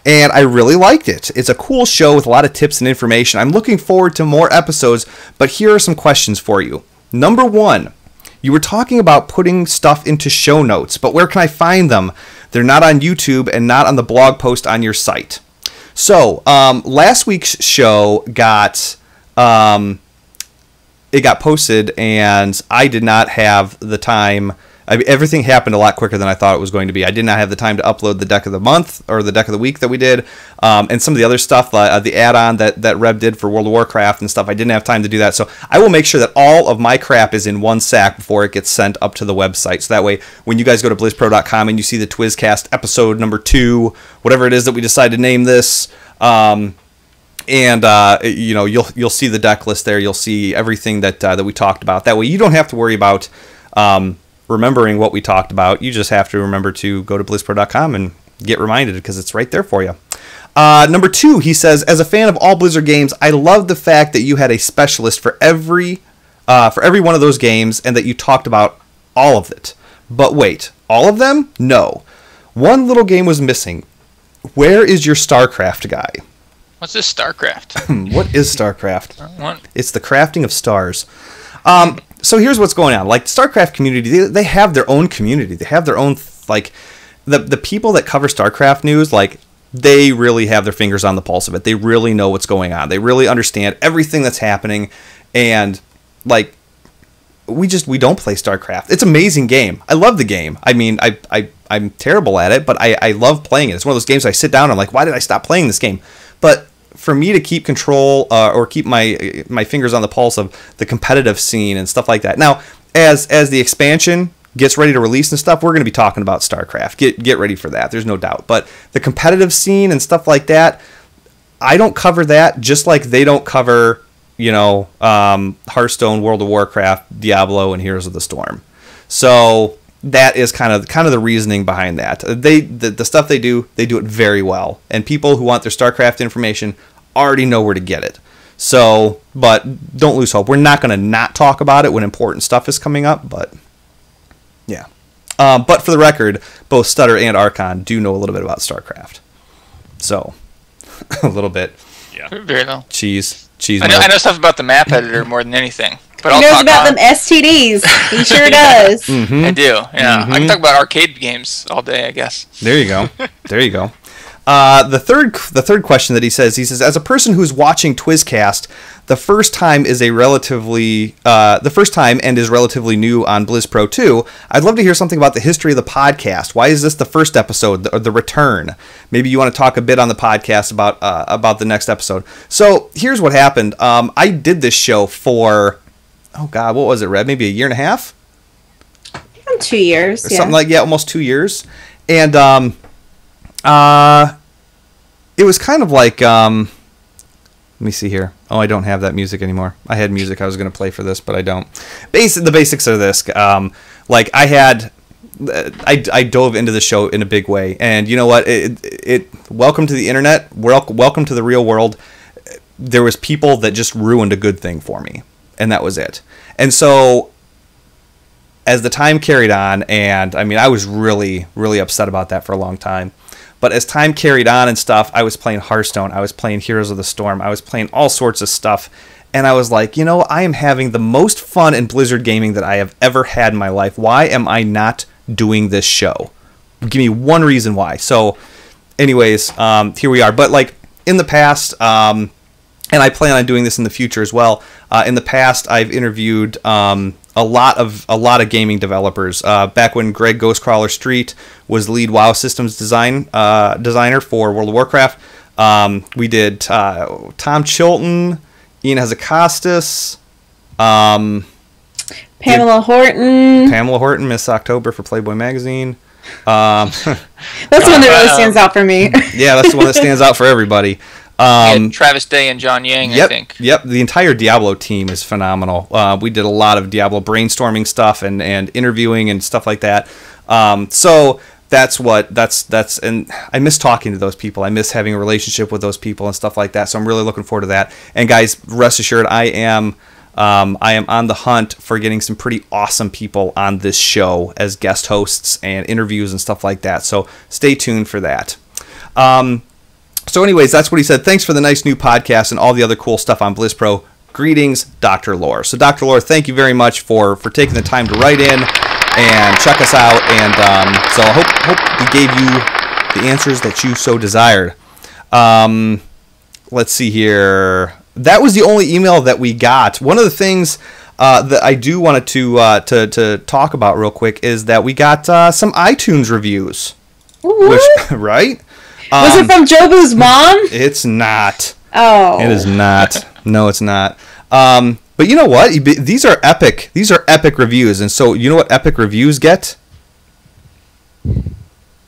and I really liked it. It's a cool show with a lot of tips and information. I'm looking forward to more episodes, but here are some questions for you. Number 1, you were talking about putting stuff into show notes, but where can I find them? They're not on YouTube and not on the blog post on your site." So, last week's show got posted, and I did not have the time. Everything happened a lot quicker than I thought it was going to be. I did not have the time to upload the deck of the month or the deck of the week that we did, and some of the other stuff, the add-on that Reb did for World of Warcraft and stuff. I didn't have time to do that, so I will make sure that all of my crap is in one sack before it gets sent up to the website. So that way, when you guys go to BlizzPro.com and you see the Twizzcast episode number 2, whatever it is that we decide to name this, and you'll see the deck list there. You'll see everything that we talked about. That way, you don't have to worry about remembering what we talked about. You just have to remember to go to BlizzPro.com and get reminded, because it's right there for you. Number 2, he says, "As a fan of all Blizzard games, I love the fact that you had a specialist for every one of those games, and that you talked about all of it. But wait, all of them? No. One little game was missing. Where is your StarCraft guy?" What's this StarCraft? What is StarCraft? What? It's the crafting of stars. So here's what's going on. Like, the StarCraft community, they have their own community. They have their own, the people that cover StarCraft news, they really have their fingers on the pulse of it. They really know what's going on. They really understand everything that's happening. And, we don't play StarCraft. It's an amazing game. I love the game. I mean, I'm terrible at it, but I love playing it. It's one of those games I sit down and I'm like, why did I stop playing this game? But for me to keep control or keep my fingers on the pulse of the competitive scene and stuff like that. Now, as the expansion gets ready to release and stuff, we're going to be talking about StarCraft. Get ready for that. There's no doubt. But the competitive scene and stuff like that, I don't cover that, just like they don't cover, Hearthstone, World of Warcraft, Diablo, and Heroes of the Storm. So that is kind of the reasoning behind that. The stuff they do it very well, and people who want their StarCraft information already know where to get it. So, but don't lose hope. We're not going to not talk about it when important stuff is coming up, but yeah. But for the record, both Stutter and Archon do know a little bit about StarCraft. So, a little bit. Yeah. Very little. Cheese. I know stuff about the map editor more than anything. But he knows about them STDs. He sure does. Mm-hmm. I do. Yeah, I can talk about arcade games all day, I guess. There you go. The third question that he says, as a person who's watching Twizzcast, the first time and is relatively new on BlizzPro 2, I'd love to hear something about the history of the podcast. Why is this the first episode, the return? Maybe you want to talk a bit on the podcast about the next episode. So here's what happened. I did this show for, oh God, what was it, Red? Maybe a year and a half? 2 years, something like, almost 2 years. And it was kind of like, let me see here. Oh, I don't have that music anymore. I had music I was going to play for this, but I don't. The basics are this. I dove into the show in a big way, and you know what? Welcome to the internet. Welcome to the real world. There was people that just ruined a good thing for me, and that was it. And so, as the time carried on, and I mean, I was really, really upset about that for a long time. But as time carried on and stuff, I was playing Hearthstone, I was playing Heroes of the Storm, I was playing all sorts of stuff, and I was like, I am having the most fun in Blizzard gaming that I have ever had in my life. Why am I not doing this show? Give me one reason why. So, anyways, here we are. But in the past, and I plan on doing this in the future as well. In the past, I've interviewed a lot of gaming developers. Back when Greg Ghostcrawler Street was the lead WoW systems designer for World of Warcraft, we did Tom Chilton, Ian Hazakostas, Pamela Horton, Miss October for Playboy Magazine. That's the one that really stands out for me. Yeah, that's the one that stands out for everybody. Travis Day and John Yang, yep, I think. Yep, the entire Diablo team is phenomenal. We did a lot of Diablo brainstorming stuff and interviewing and stuff like that. So that's and I miss talking to those people. I miss having a relationship with those people and stuff like that. So I'm really looking forward to that. And guys, rest assured, I am on the hunt for getting some pretty awesome people on this show as guest hosts and interviews and stuff like that. So stay tuned for that. So anyways, that's what he said. Thanks for the nice new podcast and all the other cool stuff on BlizzPro. Greetings, Dr. Lore. So Dr. Lore, thank you very much for taking the time to write in and check us out. And so I hope we gave you the answers that you so desired. Let's see here. That was the only email that we got. One of the things that I do wanted to talk about real quick is that we got some iTunes reviews. Which, right? Was it from Jobu's mom? It's not. Oh. It is not. No, it's not. But you know what? These are epic. These are epic reviews. And so you know what epic reviews get?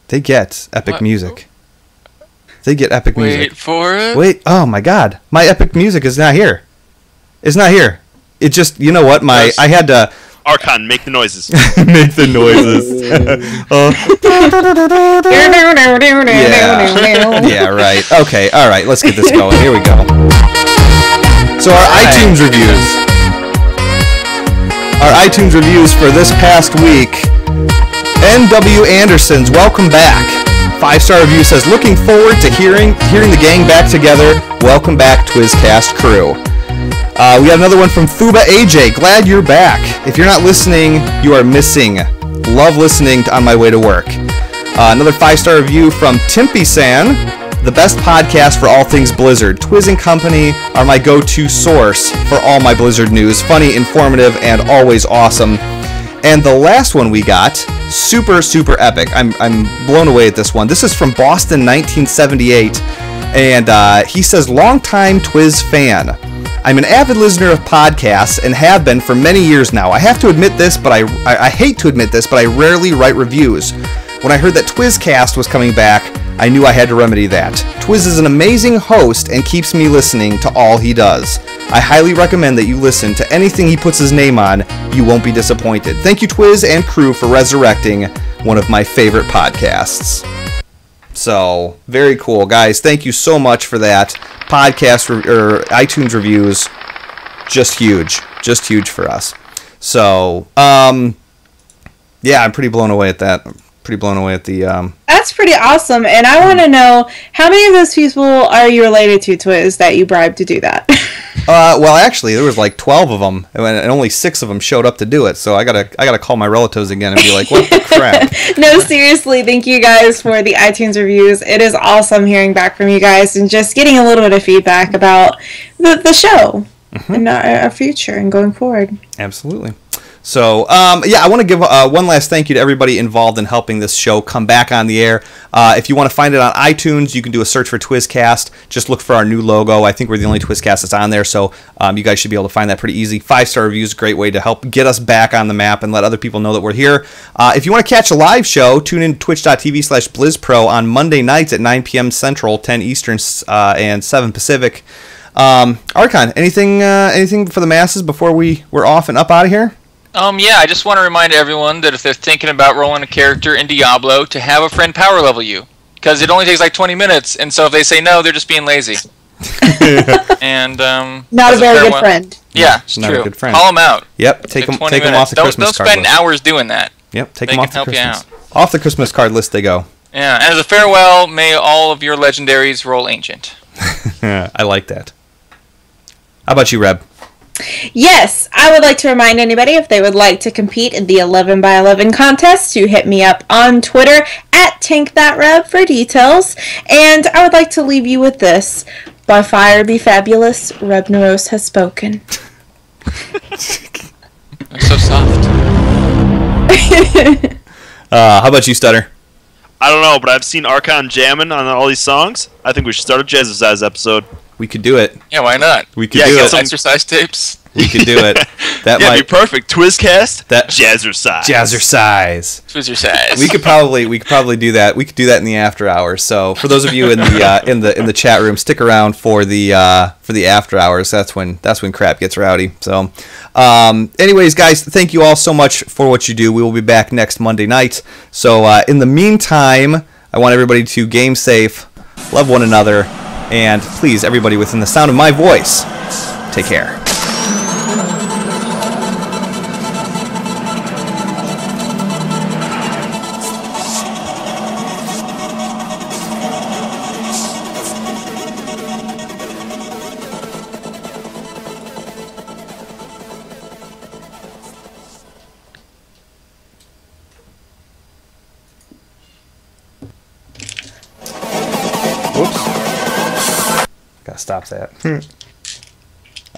They get epic music. They get epic music. Wait for it. Wait. Oh, my God. My epic music is not here. It's not here. It just, you know what? I had to... Archon, make the noises. Make the noises. Yeah, right. Okay, all right. Let's get this going. Here we go. So our iTunes reviews. Our iTunes reviews for this past week. N.W. Anderson's Welcome Back. 5-star review says, looking forward to hearing the gang back together. Welcome back, Twizzcast crew. We got another one from Thuba AJ. Glad you're back. If you're not listening, you are missing. Love listening on my way to work. Another 5-star review from Timpy-san. The best podcast for all things Blizzard. Twiz and Company are my go-to source for all my Blizzard news. Funny, informative, and always awesome. And the last one we got, super, super epic. I'm blown away at this one. This is from Boston 1978. And he says, long-time Twiz fan. I'm an avid listener of podcasts and have been for many years now. I have to admit this, but I hate to admit this, but I rarely write reviews. When I heard that Twizzcast was coming back, I knew I had to remedy that. Twiz is an amazing host and keeps me listening to all he does. I highly recommend that you listen to anything he puts his name on. You won't be disappointed. Thank you, Twiz and crew, for resurrecting one of my favorite podcasts. So, very cool, guys. Thank you so much for that. Podcast or iTunes reviews, just huge for us. So, yeah, I'm pretty blown away at that. Pretty blown away at the. That's pretty awesome, and I want to know how many of those people are you related to, Twiz, that you bribed to do that? Well, actually, there was like 12 of them, and only 6 of them showed up to do it. So I gotta call my relatives again and be like, "What the crap?" No, seriously, thank you guys for the iTunes reviews. It is awesome hearing back from you guys and just getting a little bit of feedback about the show and our future and going forward. Absolutely. So, yeah, I want to give one last thank you to everybody involved in helping this show come back on the air. If you want to find it on iTunes, you can do a search for Twizzcast. Just look for our new logo. I think we're the only Twizzcast that's on there, so you guys should be able to find that pretty easy. 5-star reviews, a great way to help get us back on the map and let other people know that we're here. If you want to catch a live show, tune in to twitch.tv/BlizzPro on Monday nights at 9 p.m. Central, 10 Eastern, and 7 Pacific. Archon, anything for the masses before we're off and up out of here? Yeah, I just want to remind everyone that if they're thinking about rolling a character in Diablo, to have a friend power level you. Because it only takes like 20 minutes, and so if they say no, they're just being lazy. And not a very good friend. Yeah, it's not true. A good friend. Call them out. Yep, take them off the Christmas card list. Don't spend hours doing that. Yep, take them off the Christmas. Christmas. Off the Christmas card list they go. Yeah, and as a farewell, may all of your legendaries roll ancient. I like that. How about you, Reb? Yes, I would like to remind anybody if they would like to compete in the 11x11 contest to hit me up on Twitter at TankThatReb for details. And I would like to leave you with this. By fire be fabulous, Reb Naros has spoken. They're so soft. How about you, Stutter? I don't know, but I've seen Archon jamming on all these songs. I think we should start a Jazzercise episode. We could do it. Yeah, why not? We could do it. Some exercise tapes. We could do it. That Yeah, might be perfect. Twizzcast. That Jazzercise. Jazzercise. Twizzcast. We could probably do that. We could do that in the after hours. So for those of you in the chat room, stick around for the after hours. That's when crap gets rowdy. So, anyways, guys, thank you all so much for what you do. We will be back next Monday night. So in the meantime, I want everybody to game safe, love one another, and please, everybody within the sound of my voice, take care. Gotta stop that.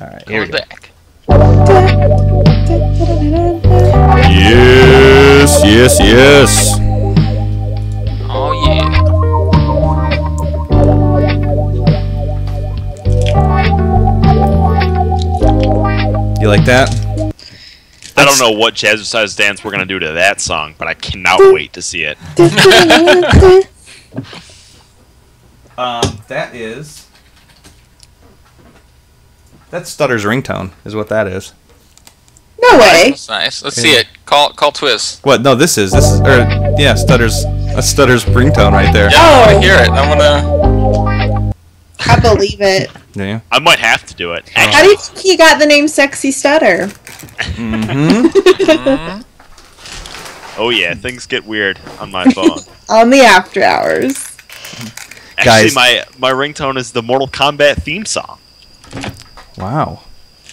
All right, here we go. Back. Yes, yes, yes. Oh yeah. You like that? I don't know what Jazzercise dance we're gonna do to that song, but I cannot wait to see it. That's Stutter's ringtone, is what that is. No way. That's nice. Let's see it. Call Twizz. What? No, this is Stutter's. That's Stutter's ringtone right there. Yeah, I want to hear it. I want to. I believe it. Yeah. I might have to do it. How do you think he got the name Sexy Stutter? Oh yeah, things get weird on my phone. On the after hours. Actually, Guys. my ringtone is the Mortal Kombat theme song. Wow.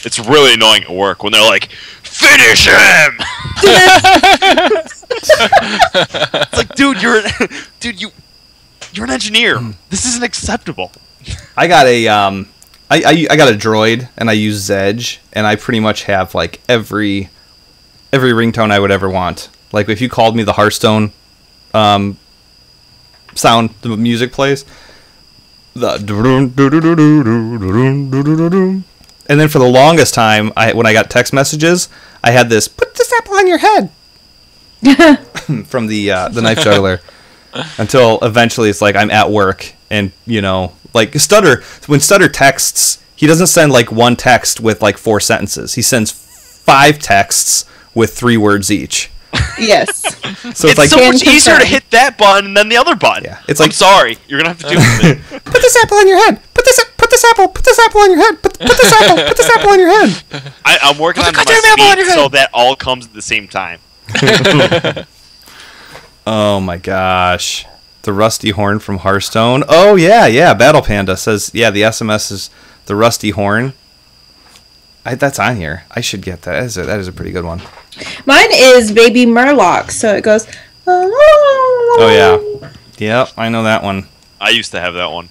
It's really annoying at work when they're like, "Finish him!" It's like, dude, you're an engineer. This isn't acceptable. I got a I got a droid and I use Zedge and I pretty much have like every ringtone I would ever want. Like if you called me the Hearthstone sound the music plays the and then for the longest time when I got text messages I had this put this apple on your head from the knife juggler until eventually it's like I'm at work and you know like when Stutter texts he doesn't send like one text with like 4 sentences he sends 5 texts with 3 words each. Yes. So it's like so much easier to hit that button than the other button. Yeah, it's like I'm sorry, you're gonna have to do it. put this apple on your head. Put this apple on your head. Put this apple on your head. I'm working on my speed so that all comes at the same time. Oh my gosh. The rusty horn from Hearthstone. Oh yeah. Battle Panda says the SMS is the rusty horn. That's on here. I should get that. That is a pretty good one. Mine is Baby Murloc, so it goes. Oh yeah. Yep, I know that one. I used to have that one.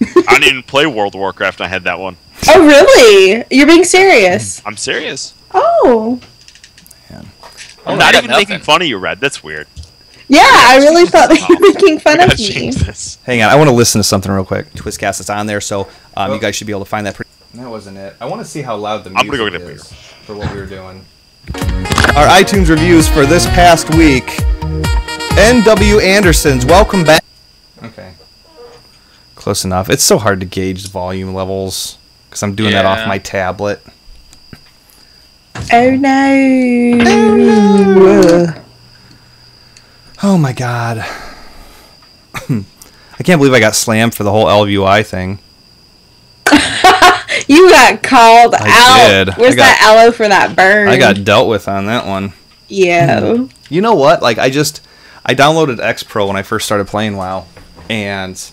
I didn't even play World of Warcraft. I had that one. Oh really? You're being serious? I'm serious. Oh. Man. I'm not even making fun of you, Red. That's weird. Yeah, I really thought that you were making fun of me. Change this. Hang on, I want to listen to something real quick. Twizzcast is on there, so you guys should be able to find that. That wasn't it. I want to see how loud the music I'm gonna go get a beer for what we were doing. Our iTunes reviews for this past week. N.W. Anderson's Welcome Back. Okay. Close enough. It's so hard to gauge the volume levels because I'm doing that off my tablet. Oh no. Oh no. Oh my god. I can't believe I got slammed for the whole LVI thing. You got called out. I did. Where's that aloe for that burn? I got dealt with on that one. Yeah. You know what? Like I downloaded X Pro when I first started playing WoW, and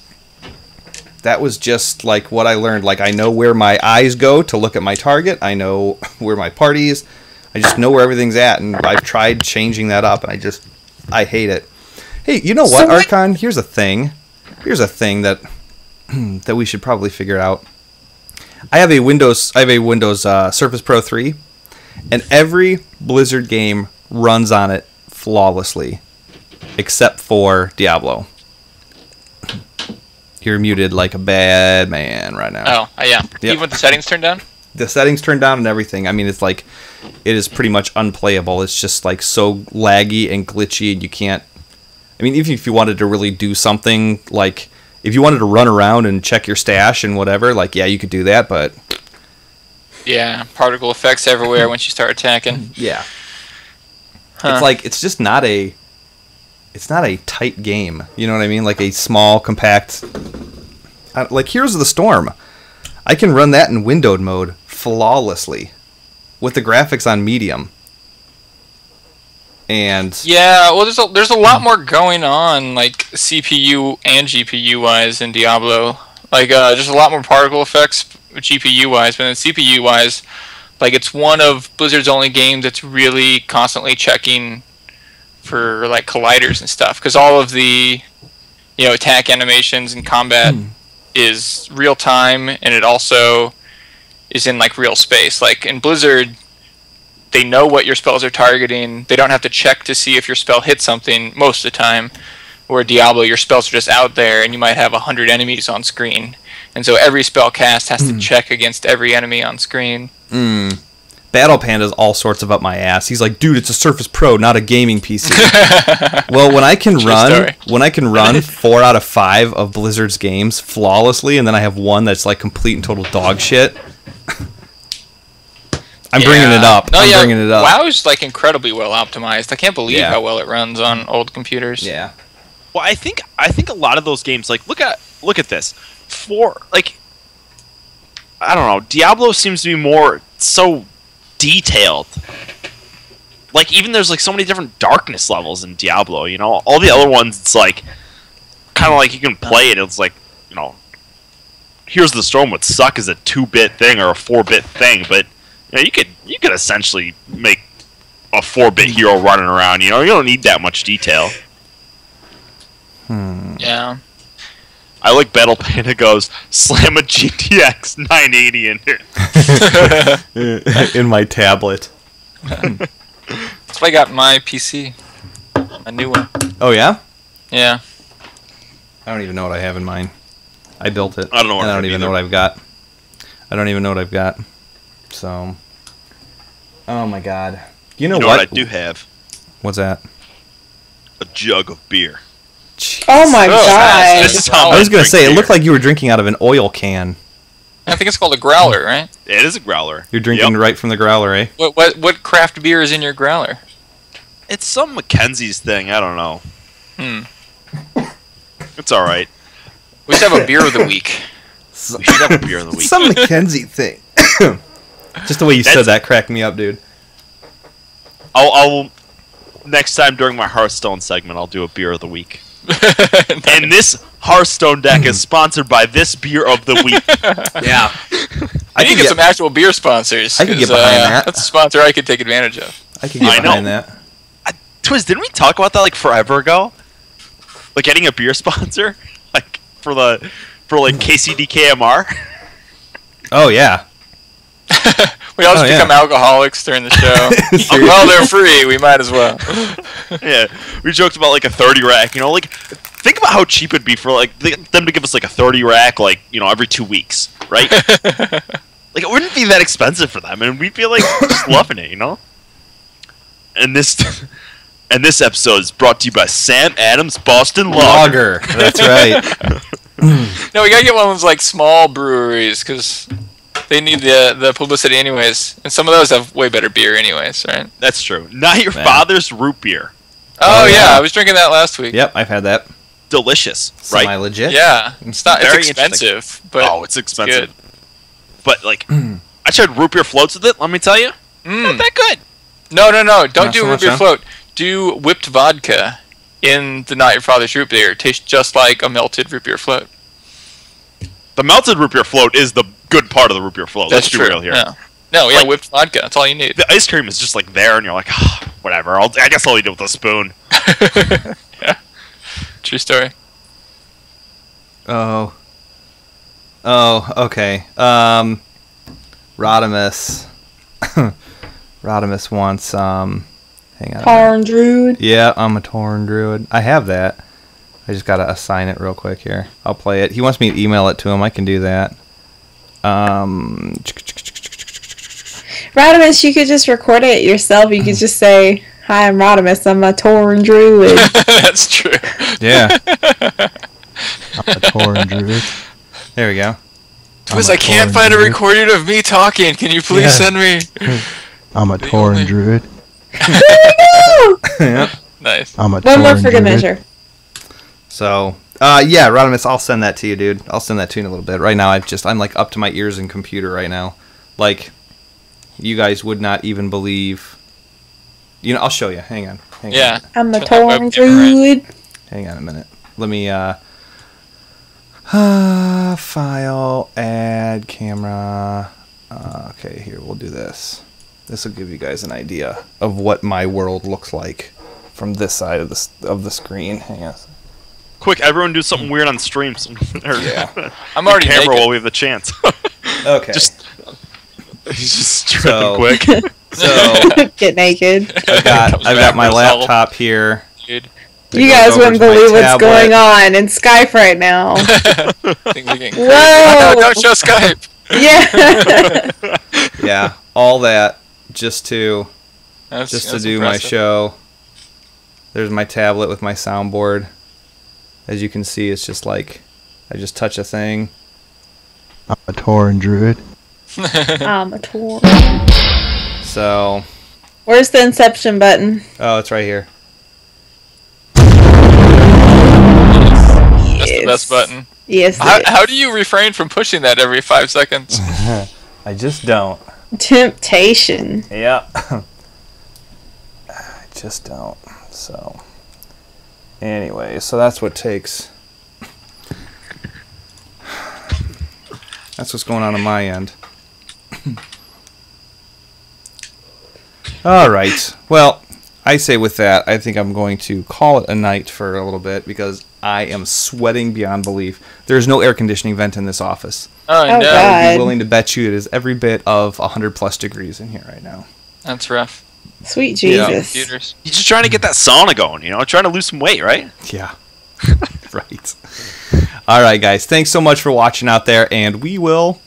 that was just like what I learned. Like I know where my eyes go to look at my target. I know where my party is. I just know where everything's at, and I've tried changing that up, and I hate it. Hey, you know what, Archon? Here's a thing. That that we should probably figure out. I have a Windows Surface Pro 3, and every Blizzard game runs on it flawlessly, except for Diablo. You're muted like a bad man right now. Oh, yeah. Yep. Even with the settings turned down? the settings turned down and everything. I mean, it's like, it is pretty much unplayable. It's just like so laggy and glitchy, and you can't. I mean, even if you wanted to really do something, like if you wanted to run around and check your stash and whatever, like yeah, you could do that, but yeah, particle effects everywhere once you start attacking. Yeah, Huh. it's like it's just not a. It's not a tight game. You know what I mean? Like a small, compact. Like Heroes of the Storm, I can run that in windowed mode flawlessly, with the graphics on medium. And Yeah, well, there's a lot more going on, like CPU and GPU wise in Diablo. Like, there's a lot more particle effects GPU wise, but then CPU wise, like it's one of Blizzard's only games that's really constantly checking for like colliders and stuff, because all of the attack animations and combat is real time, and it also is in like real space. Like in Blizzard, they know what your spells are targeting. They don't have to check to see if your spell hits something most of the time. Where Diablo, your spells are just out there, and you might have 100 enemies on screen, and so every spell cast has to check against every enemy on screen. Battle Panda's all sorts of up my ass. He's like, dude, it's a Surface Pro, not a gaming PC. Well, when I can run 4 out of 5 of Blizzard's games flawlessly, and then I have one that's like complete and total dog shit. I'm bringing it up. Bringing it up. WoW is like incredibly well optimized. I can't believe how well it runs on old computers. Yeah. Well, I think a lot of those games, like look at this. For like, I don't know, Diablo seems to be more so detailed. Like even there's like so many different darkness levels in Diablo. All the other ones, it's like kind of like you can play it. It's like Here's the Storm would suck as a 2-bit thing or a 4-bit thing, but you could essentially make a 4-bit hero running around. You don't need that much detail. Yeah. I like Battle Panda goes, slam a GTX 980 in here. In my tablet. That's what I got in my PC. A new one. Oh, yeah? Yeah. I don't even know what I have in mine. I built it. I don't know what I don't even know what I've got. I don't even know what I've got. So. Oh, my God. You know what I do have? What's that? A jug of beer. Oh my god. I was going to say, it looked like you were drinking out of an oil can. I think it's called a growler, right? It is a growler. You're drinking right from the growler, eh? What craft beer is in your growler? It's some Mackenzie's thing. I don't know. It's all right. We should have a beer of the week. We should have a beer of the week. Some Mackenzie thing. Just the way you said that cracked me up, dude. I'll next time during my Hearthstone segment, I'll do a beer of the week. And this Hearthstone deck is sponsored by this beer of the week. Yeah. I need to get some actual beer sponsors. I can get behind that. That's a sponsor I could take advantage of. I can get behind that. Twiz, didn't we talk about that like forever ago? Like getting a beer sponsor, like for KCDKMR. Oh yeah. We all just become alcoholics during the show. Well, they're free. We might as well. Yeah, we joked about like a 30 rack. Like think about how cheap it'd be for like them to give us like a 30 rack, like every 2 weeks, right? Like it wouldn't be that expensive for them, and we'd be like just loving it, And this episode is brought to you by Sam Adams Boston Lager. That's right. No, we gotta get one of those like small breweries because they need the publicity anyways, and some of those have way better beer anyways, right? That's true. Not your father's root beer. Oh yeah, I was drinking that last week. Yep, I've had that. Delicious, right? Semi-legit. Yeah, it's not. Very It's expensive, but it's expensive. Good. But like, I tried root beer floats with it. Let me tell you, not that good. No. Don't Not do so root much, beer huh? float. Do whipped vodka in the Not Your Father's root beer. It tastes just like a melted root beer float. The melted root beer float is the good part of the root beer float. That's Let's be true. real here. Yeah. No, yeah, whipped vodka. That's all you need. The ice cream is just like there, and you're like, whatever. I guess I'll eat it with a spoon. Yeah. True story. Oh, okay. Rodimus. Rodimus wants, hang on. Tarn Druid. Yeah, I'm a Torn Druid. I have that. I just gotta assign it real quick here. I'll play it. He wants me to email it to him. I can do that. Rodimus, you could just record it yourself. You could just say, "Hi, I'm Rodimus. I'm a Tauren druid." That's true. Yeah. I'm a Tauren druid. There we go. Twiz, I can't Tauren find a druid. recording of me talking. Can you please send me? I'm a Tauren druid. Yeah. Nice. I'm a One more Tauren for good druid. measure. So, yeah, Rodimus, I'll send that to you, dude. I'll send that to you in a little bit. Right now, I'm like up to my ears in computer right now. Like, you guys would not even believe. You know, I'll show you. Hang on. Yeah. I'm a Turn that Tauren webcam druid. Hang on a minute. Let me, file, add camera. Okay, here, we'll do this. This will give you guys an idea of what my world looks like from this side of the screen. Hang on. Quick, everyone do something weird on streams. Yeah. I'm already camera naked. while we have the chance. Okay. He's just stripping So- quick. So Get naked. I've got my laptop here. Dude, You guys over wouldn't to my believe what's tablet. going on in Skype right now. things are getting Whoa! Don't show Skype. Yeah. Yeah, all that just to That's do my impressive. show. There's my tablet with my soundboard. As you can see, it's just like I just touch a thing. I'm a Tauren druid. I'm a Tauren. So, Where's the Inception button? oh, it's right here. That's the best button. Yes. How do you refrain from pushing that every 5 seconds? I just don't. Temptation. Yeah. I just don't. So, anyway, so that's what takes. That's what's going on my end. All right. Well, I say with that, I think I'm going to call it a night for a little bit because I am sweating beyond belief. There's no air conditioning vent in this office. Oh, Oh, no. God. I'd be willing to bet you it is every bit of 100 plus degrees in here right now. That's rough. Sweet Yeah. Jesus. Computers. You're just trying to get that sauna going, trying to lose some weight, right? Yeah. Right. All right, guys. Thanks so much for watching out there, and we will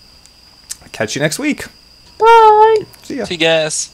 catch you next week. Bye. See ya. See you guys.